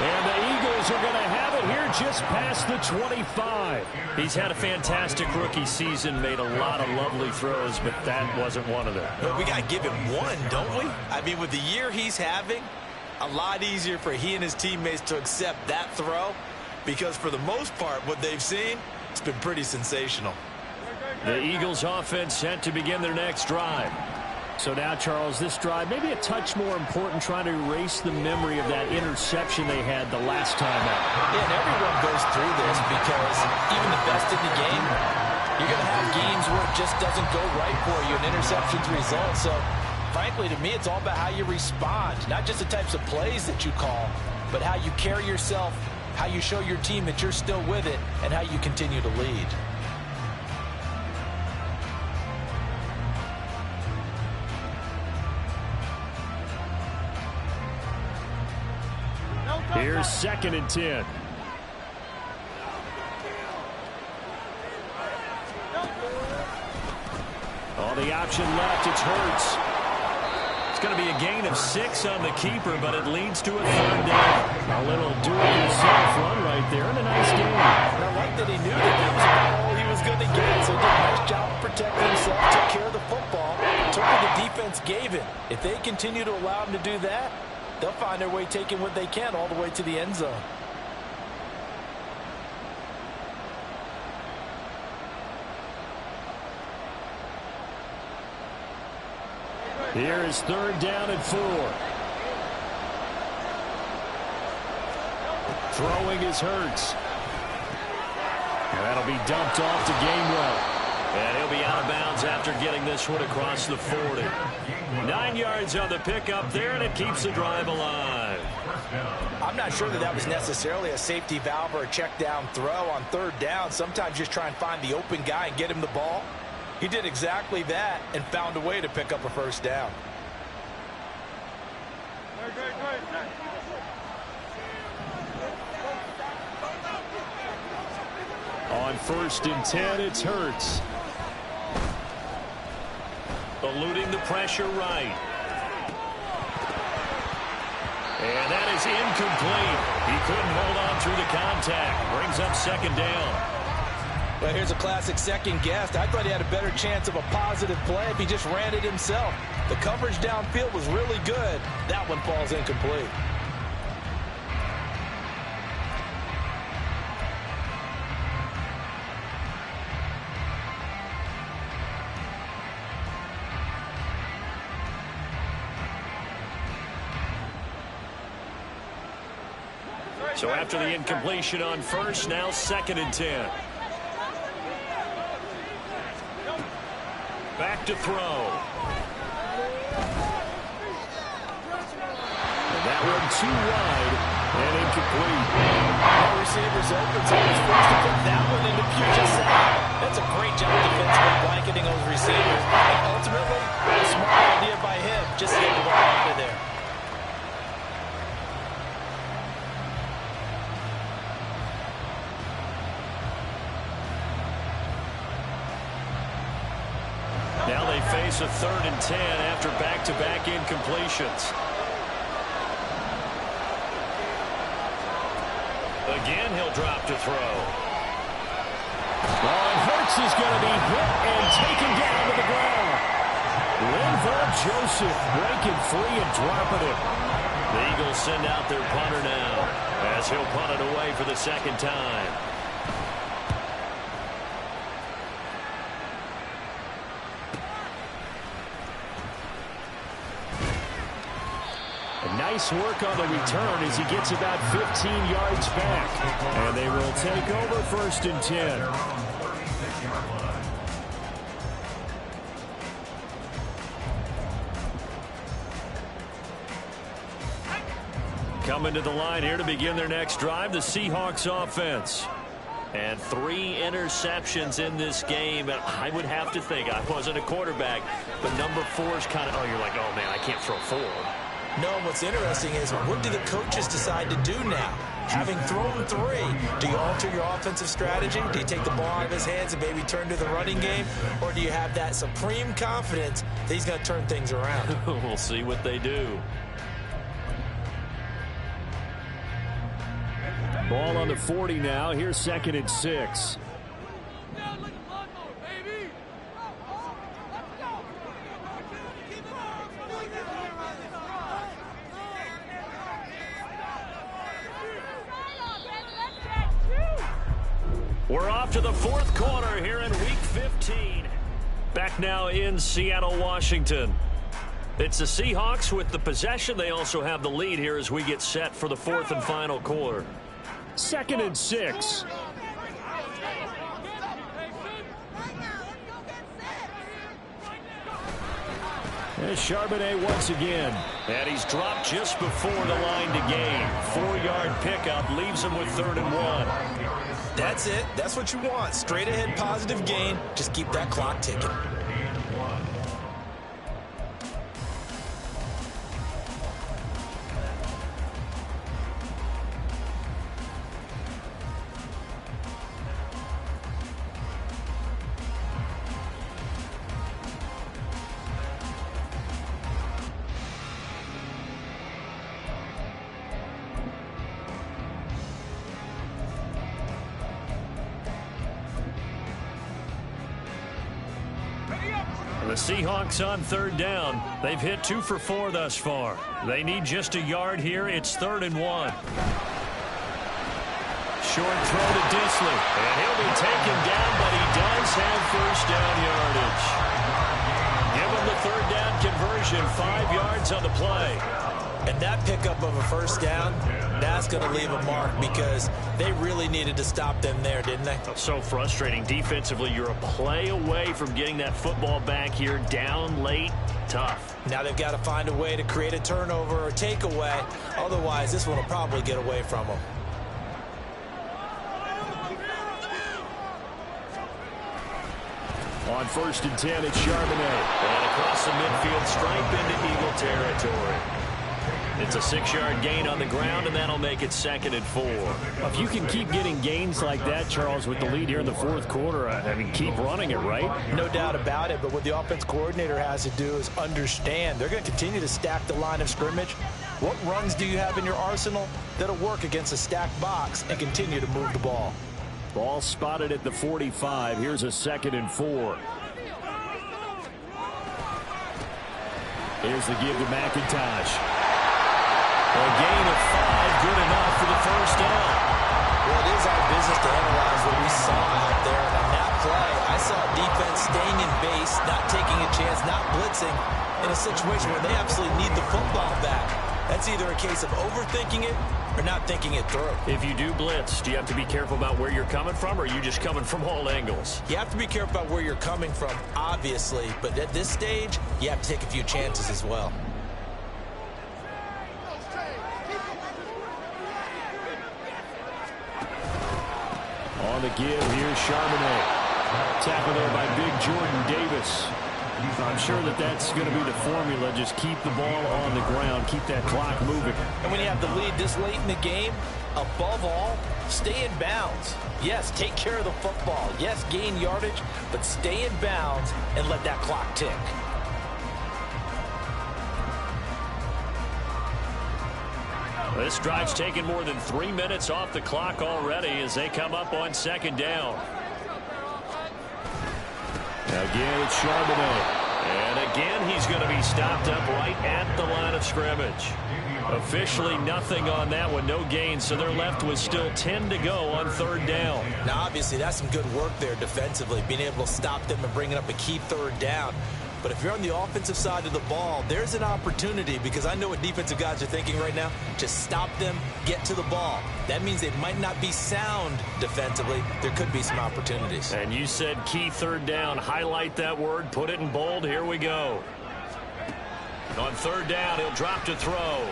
[SPEAKER 4] And the Eagles are going to have it here just past the 25. He's had a fantastic rookie season, made a lot of lovely throws, but that wasn't one of them.
[SPEAKER 2] But we got to give him one, don't we? I mean, with the year he's having, a lot easier for he and his teammates to accept that throw, because for the most part, what they've seen, it's been pretty sensational.
[SPEAKER 4] The Eagles offense set to begin their next drive. So now, Charles, this drive maybe a touch more important, trying to erase the memory of that interception they had the last time out.
[SPEAKER 2] Yeah, and everyone goes through this because even the best in the game, you're going to have games where it just doesn't go right for you, and interceptions result. So, frankly, to me, it's all about how you respond, not just the types of plays that you call, but how you carry yourself, how you show your team that you're still with it, and how you continue to lead.
[SPEAKER 4] Here's 2nd and 10. Oh, the option left. It's Hurts. It's going to be a gain of 6 on the keeper, but it leads to a 3rd down. A little do-it-yourself run right there, and a nice gain.
[SPEAKER 2] And I like that he knew that was all he was going to get, so he did a nice job protecting himself, took care of the football, took what the defense gave him. If they continue to allow him to do that, they'll find their way taking what they can all the way to the end zone.
[SPEAKER 4] Here is 3rd down and 4. Throwing is Hurts. And that'll be dumped off to Gainwell. And he'll be out of bounds after getting this one across the 40. 9 yards on the pickup there, and it keeps the drive alive.
[SPEAKER 2] I'm not sure that was necessarily a safety valve or a check down throw on third down. Sometimes just try and find the open guy and get him the ball. He did exactly that and found a way to pick up a first down.
[SPEAKER 4] On 1st and 10, it's Hurts. Eluding the pressure right. And that is incomplete. He couldn't hold on through the contact. Brings up 2nd down.
[SPEAKER 2] Well, here's a classic second guess. I thought he had a better chance of a positive play if he just ran it himself. The coverage downfield was really good. That one falls incomplete.
[SPEAKER 4] So after the incompletion on 1st, now 2nd and 10. Back to throw. And that one too wide and incomplete.
[SPEAKER 2] All receivers open, so he's forced to put that one into pure side. That's a great job defensively blanketing those receivers. And ultimately, a smart idea by him. Just to get the ball out of there.
[SPEAKER 4] Now they face a 3rd and 10 after back-to-back incompletions. Again, he'll drop to throw.
[SPEAKER 1] Well, and Hurts is going to be hit and taken down to the ground. Linval Joseph breaking free and dropping it.
[SPEAKER 4] The Eagles send out their punter now as he'll punt it away for the 2nd time.
[SPEAKER 1] Nice work on the return as he gets about 15 yards back. And they will take over 1st and 10.
[SPEAKER 4] Coming to the line here to begin their next drive, the Seahawks offense. And 3 interceptions in this game. I would have to think, I wasn't a quarterback, but number 4 is kind of, you're like, oh man, I can't throw 4.
[SPEAKER 2] No, what's interesting is what do the coaches decide to do now? Having thrown 3, do you alter your offensive strategy? Do you take the ball out of his hands and maybe turn to the running game? Or do you have that supreme confidence that he's going to turn things around?
[SPEAKER 4] We'll see what they do.
[SPEAKER 1] Ball on the 40 now. Here's 2nd and 6.
[SPEAKER 4] We're off to the 4th quarter here in Week 15. Back now in Seattle, Washington. It's the Seahawks with the possession. They also have the lead here as we get set for the 4th and final quarter.
[SPEAKER 1] 2nd and 6. There's Charbonnet once again.
[SPEAKER 4] And he's dropped just before the line to gain. 4-yard pickup leaves him with 3rd and 1.
[SPEAKER 2] That's it. That's what you want. Straight ahead positive gain. Just keep that clock ticking.
[SPEAKER 4] The Seahawks on 3rd down. They've hit 2 for 4 thus far. They need just a yard here. It's 3rd and 1. Short throw to Disley. And he'll be taken down, but he does have 1st down yardage. Give him the 3rd down conversion. 5 yards on the play.
[SPEAKER 2] And that pickup of a first down, that's going to leave a mark because they really needed to stop them there, didn't they?
[SPEAKER 4] So frustrating. Defensively, you're a play away from getting that football back here. Down late, tough.
[SPEAKER 2] Now they've got to find a way to create a turnover or takeaway. Otherwise, this one will probably get away from them.
[SPEAKER 4] On 1st and 10, it's Charbonnet. And across the midfield stripe into Eagle territory. It's a 6-yard gain on the ground, and that'll make it 2nd and 4. If you can keep getting gains like that, Charles, with the lead here in the 4th quarter, I mean, keep running it, right?
[SPEAKER 2] No doubt about it, but what the offense coordinator has to do is understand. They're going to continue to stack the line of scrimmage. What runs do you have in your arsenal that'll work against a stacked box and continue to move the ball?
[SPEAKER 4] Ball spotted at the 45. Here's a 2nd and 4. Here's the give to McIntosh. A gain of 5, good enough for the first down.
[SPEAKER 2] Well, it is our business to analyze what we saw out there. And on that play, I saw defense staying in base, not taking a chance, not blitzing in a situation where they absolutely need the football back. That's either a case of overthinking it or not thinking it through.
[SPEAKER 4] If you do blitz, do you have to be careful about where you're coming from, or are you just coming from all angles?
[SPEAKER 2] You have to be careful about where you're coming from, obviously. But at this stage, you have to take a few chances as well.
[SPEAKER 4] On the give, here's Charbonnet. Tackle there by big Jordan Davis. I'm sure that's going to be the formula. Just keep the ball on the ground. Keep that clock moving.
[SPEAKER 2] And when you have the lead this late in the game, above all, stay in bounds. Yes, take care of the football. Yes, gain yardage, but stay in bounds and let that clock tick.
[SPEAKER 4] This drive's taken more than 3 minutes off the clock already as they come up on 2nd down. Again, it's Charbonnet. And again, he's going to be stopped up right at the line of scrimmage. Officially nothing on that one, no gain, so they're left with still 10 to go on 3rd down.
[SPEAKER 2] Now, obviously, that's some good work there defensively, being able to stop them and bringing up a key 3rd down. But if you're on the offensive side of the ball, there's an opportunity, because I know what defensive guys are thinking right now. Just stop them, get to the ball. That means they might not be sound defensively. There could be some opportunities.
[SPEAKER 4] And you said key 3rd down. Highlight that word, put it in bold. Here we go. On 3rd down, he'll drop to throw.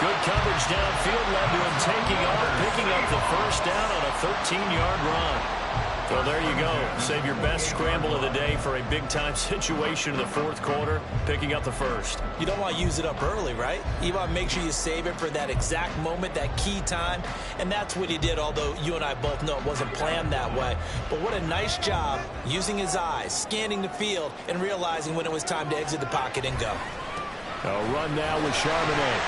[SPEAKER 4] Good coverage downfield led to him taking off, picking up the first down on a 13-yard run. Well, there you go. Save your best scramble of the day for a big-time situation in the 4th quarter, picking up the first.
[SPEAKER 2] You don't want to use it up early, right? You want to make sure you save it for that exact moment, that key time. And that's what he did, although you and I both know it wasn't planned that way. But what a nice job using his eyes, scanning the field, and realizing when it was time to exit the pocket and go.
[SPEAKER 4] A run now with Charbonnet.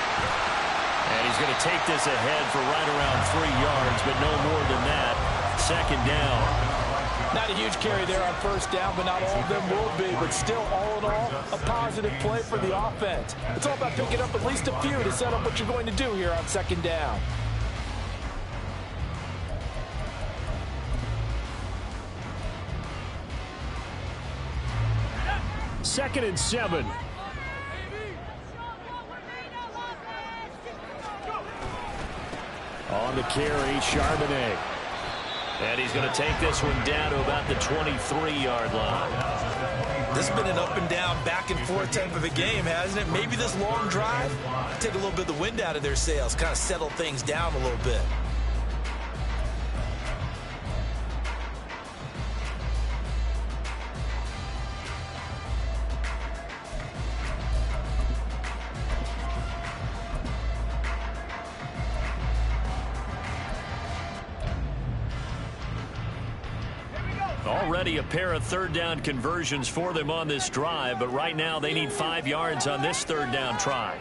[SPEAKER 4] And he's going to take this ahead for right around 3 yards, but no more than that. 2nd down.
[SPEAKER 2] Not a huge carry there on 1st down, but not all of them will be. But still, all in all, a positive play for the offense. It's all about picking up at least a few to set up what you're going to do here on 2nd down.
[SPEAKER 4] Second and 7. On the carry, Charbonnet. And he's going to take this one down to about the 23-yard line.
[SPEAKER 2] This has been an up and down, back and forth type of a game, hasn't it? Maybe this long drive take a little bit of the wind out of their sails, kind of settle things down a little bit.
[SPEAKER 4] Already a pair of 3rd down conversions for them on this drive, but right now they need 5 yards on this 3rd down try.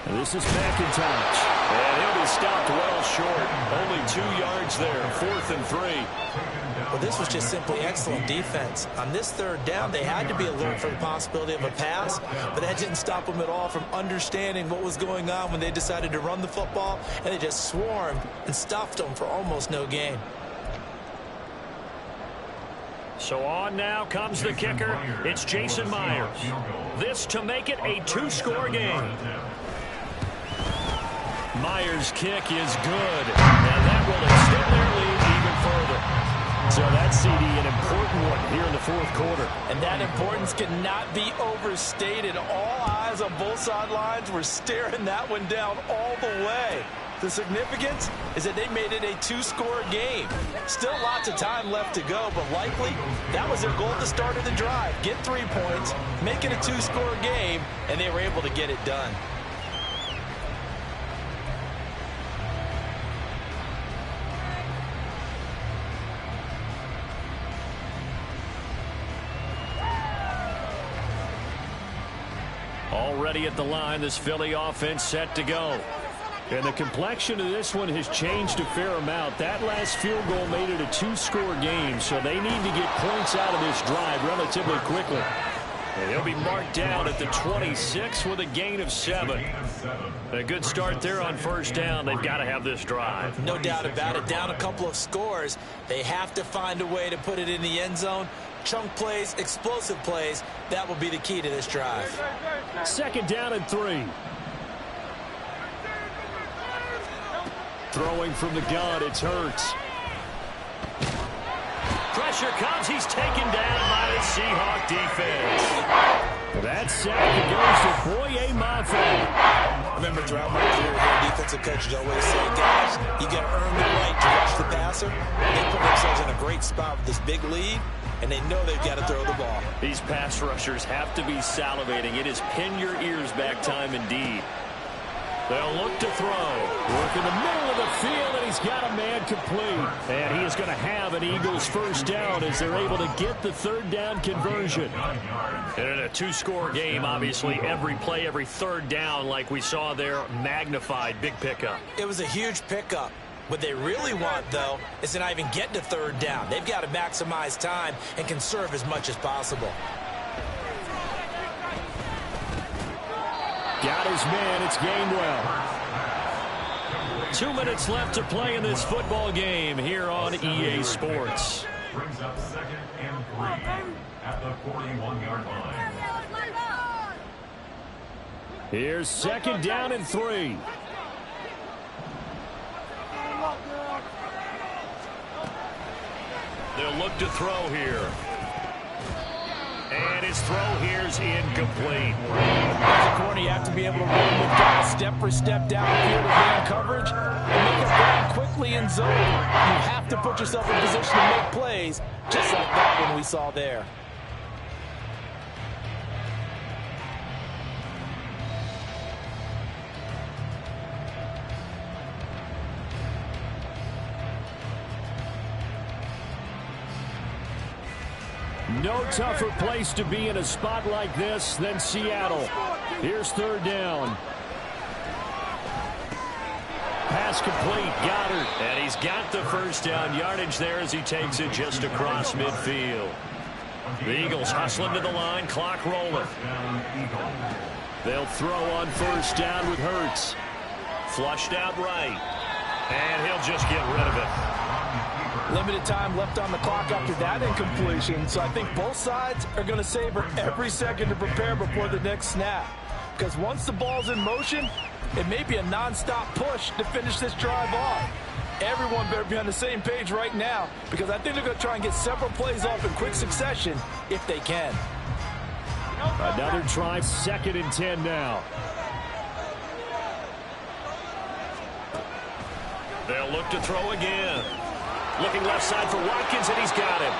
[SPEAKER 4] And this is McIntosh. And he'll be stopped well short. Only 2 yards there, 4th and 3.
[SPEAKER 2] Well, this was just simply excellent defense. On this 3rd down, they had to be alert for the possibility of a pass, but that didn't stop them at all from understanding what was going on when they decided to run the football, and they just swarmed and stuffed them for almost no gain.
[SPEAKER 4] So on now comes the kicker. It's Jason Myers. This to make it a two-score game. Myers' kick is good, and that will extend their lead even further. So that's, CD, an important one here in the fourth quarter.
[SPEAKER 2] And that importance cannot be overstated. All eyes on both sidelines were staring that one down all the way. The significance is that they made it a two-score game. Still lots of time left to go, but likely that was their goal at the start of the drive. Get 3 points, make it a two-score game, and they were able to get it done.
[SPEAKER 4] Already at the line, this Philly offense set to go. And the complexion of this one has changed a fair amount. That last field goal made it a two-score game, so they need to get points out of this drive relatively quickly. And he'll be marked down at the 26 with a gain of 7. A good start there on first down. They've got to have this drive.
[SPEAKER 2] No doubt about it. Down a couple of scores. They have to find a way to put it in the end zone. Chunk plays, explosive plays. That will be the key to this drive.
[SPEAKER 4] Second down and 3. Throwing from the gun, it's Hurts. Pressure comes. He's taken down by the Seahawk defense. That sack goes to Boye Mafe.
[SPEAKER 2] I remember throughout my career here, defensive coaches always say, guys, you got to earn the right to rush the passer. They put themselves in a great spot with this big lead, and they know they've got to throw the ball.
[SPEAKER 4] These pass rushers have to be salivating. It is pin your ears back time indeed. They'll look to throw. Work in the middle of the field, and he's got a man complete. And he is going to have an Eagles first down as they're able to get the third down conversion. And in a two-score game, obviously, every play, every third down, like we saw there, magnified. Big pickup.
[SPEAKER 2] It was a huge pickup. What they really want, though, is to not even get to third down. They've got to maximize time and conserve as much as possible.
[SPEAKER 4] Got his man. It's Gainwell. 2 minutes left to play in this football game here on EA Sports.
[SPEAKER 3] Brings up 2nd and 3 at the 41-yard line.
[SPEAKER 4] Here's second down and 3. They'll look to throw here. And his throw here's incomplete.
[SPEAKER 2] As a corner, you have to be able to run with guys step for step downfield of man coverage and make it run quickly in zone. You have to put yourself in position to make plays, just like that one we saw there.
[SPEAKER 4] No tougher place to be in a spot like this than Seattle. Here's third down. Pass complete. Goddard. And he's got the first down yardage there as he takes it just across midfield. The Eagles hustling to the line. Clock rolling. They'll throw on first down with Hurts. Flushed out right. And he'll just get rid of it.
[SPEAKER 2] Limited time left on the clock after that incompletion, so I think both sides are going to savor every second to prepare before the next snap. Because once the ball's in motion, it may be a non-stop push to finish this drive off. Everyone better be on the same page right now, because I think they're going to try and get several plays off in quick succession if they can.
[SPEAKER 4] Another try, 2nd and 10 now. They'll look to throw again. Looking left side for Watkins, and he's got him.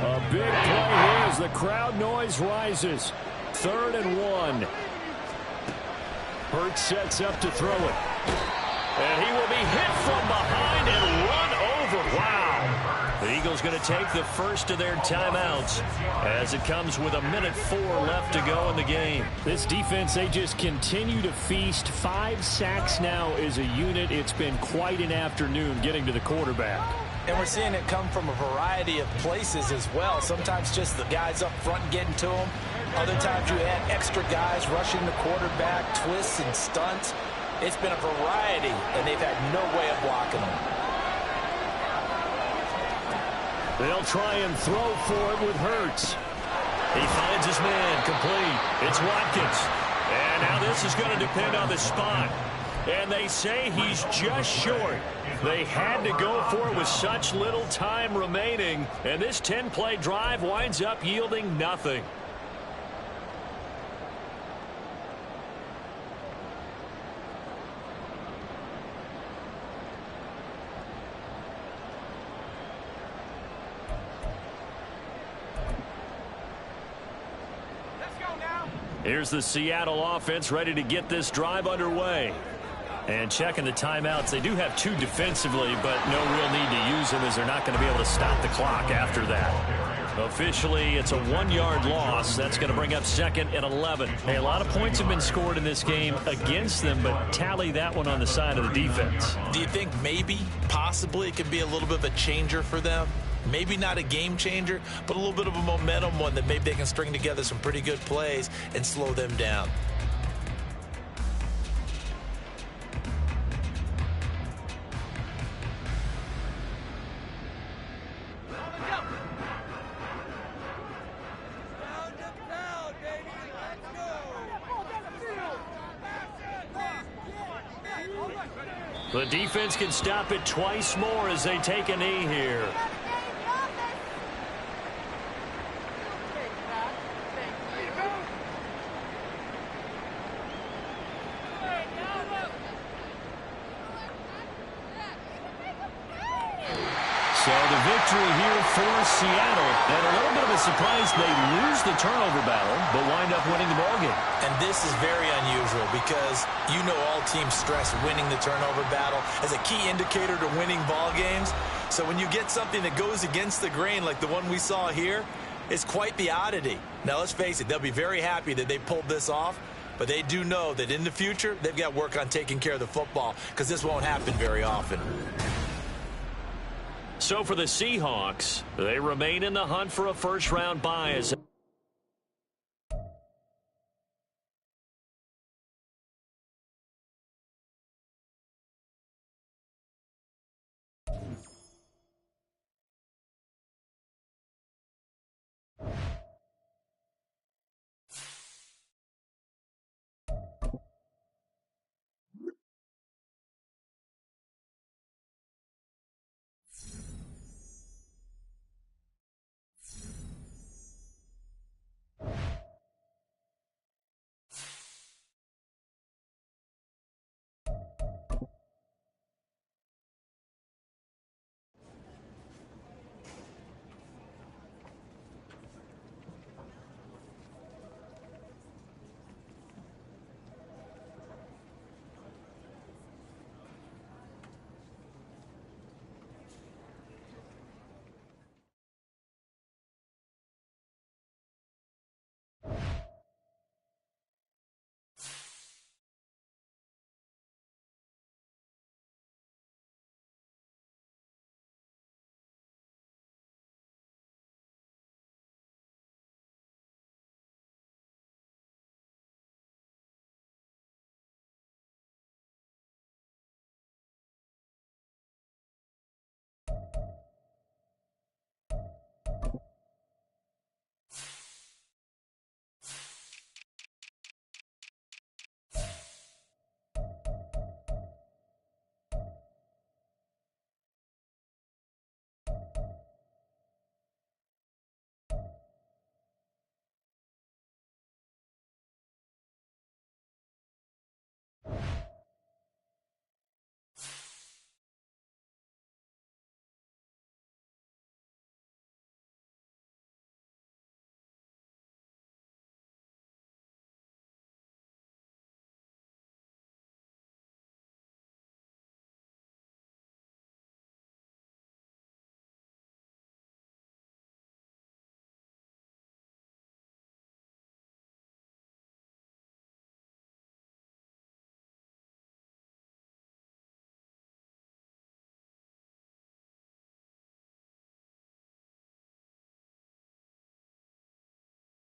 [SPEAKER 4] A big play here as the crowd noise rises. 3rd and 1. Hurts sets up to throw it. And he will be hit from behind and run over. Wow. The Eagles going to take the first of their timeouts as it comes with 1:04 left to go in the game. This defense, they just continue to feast. 5 sacks now as a unit. It's been quite an afternoon getting to the quarterback.
[SPEAKER 2] And we're seeing it come from a variety of places as well. Sometimes just the guys up front getting to them. Other times you add extra guys rushing the quarterback, twists and stunts. It's been a variety, and they've had no way of blocking them.
[SPEAKER 4] They'll try and throw for it with Hurts. He finds his man, complete. It's Watkins. And now this is going to depend on the spot. And they say he's just short. They had to go for it with such little time remaining. And this 10-play drive winds up yielding nothing. Here's the Seattle offense ready to get this drive underway. And checking the timeouts, they do have 2 defensively, but no real need to use them as they're not going to be able to stop the clock after that. Officially, it's a 1-yard loss. That's going to bring up 2nd and 11. Hey, a lot of points have been scored in this game against them, but tally that one on the side of the defense.
[SPEAKER 2] Do you think maybe, possibly, it could be a little bit of a changer for them? Maybe not a game changer, but a little bit of a momentum one that maybe they can string together some pretty good plays and slow them down.
[SPEAKER 4] The defense can stop it twice more as they take a knee here. So the victory here for Seattle. And a little bit of a surprise, they lose the turnover battle, but wind up winning the ballgame.
[SPEAKER 2] And this is very unusual because you know all teams stress winning the turnover battle as a key indicator to winning ball games. So when you get something that goes against the grain like the one we saw here, it's quite the oddity. Now let's face it, they'll be very happy that they pulled this off, but they do know that in the future they've got work on taking care of the football because this won't happen very often. So for the Seahawks, they remain in the hunt for a first-round bye as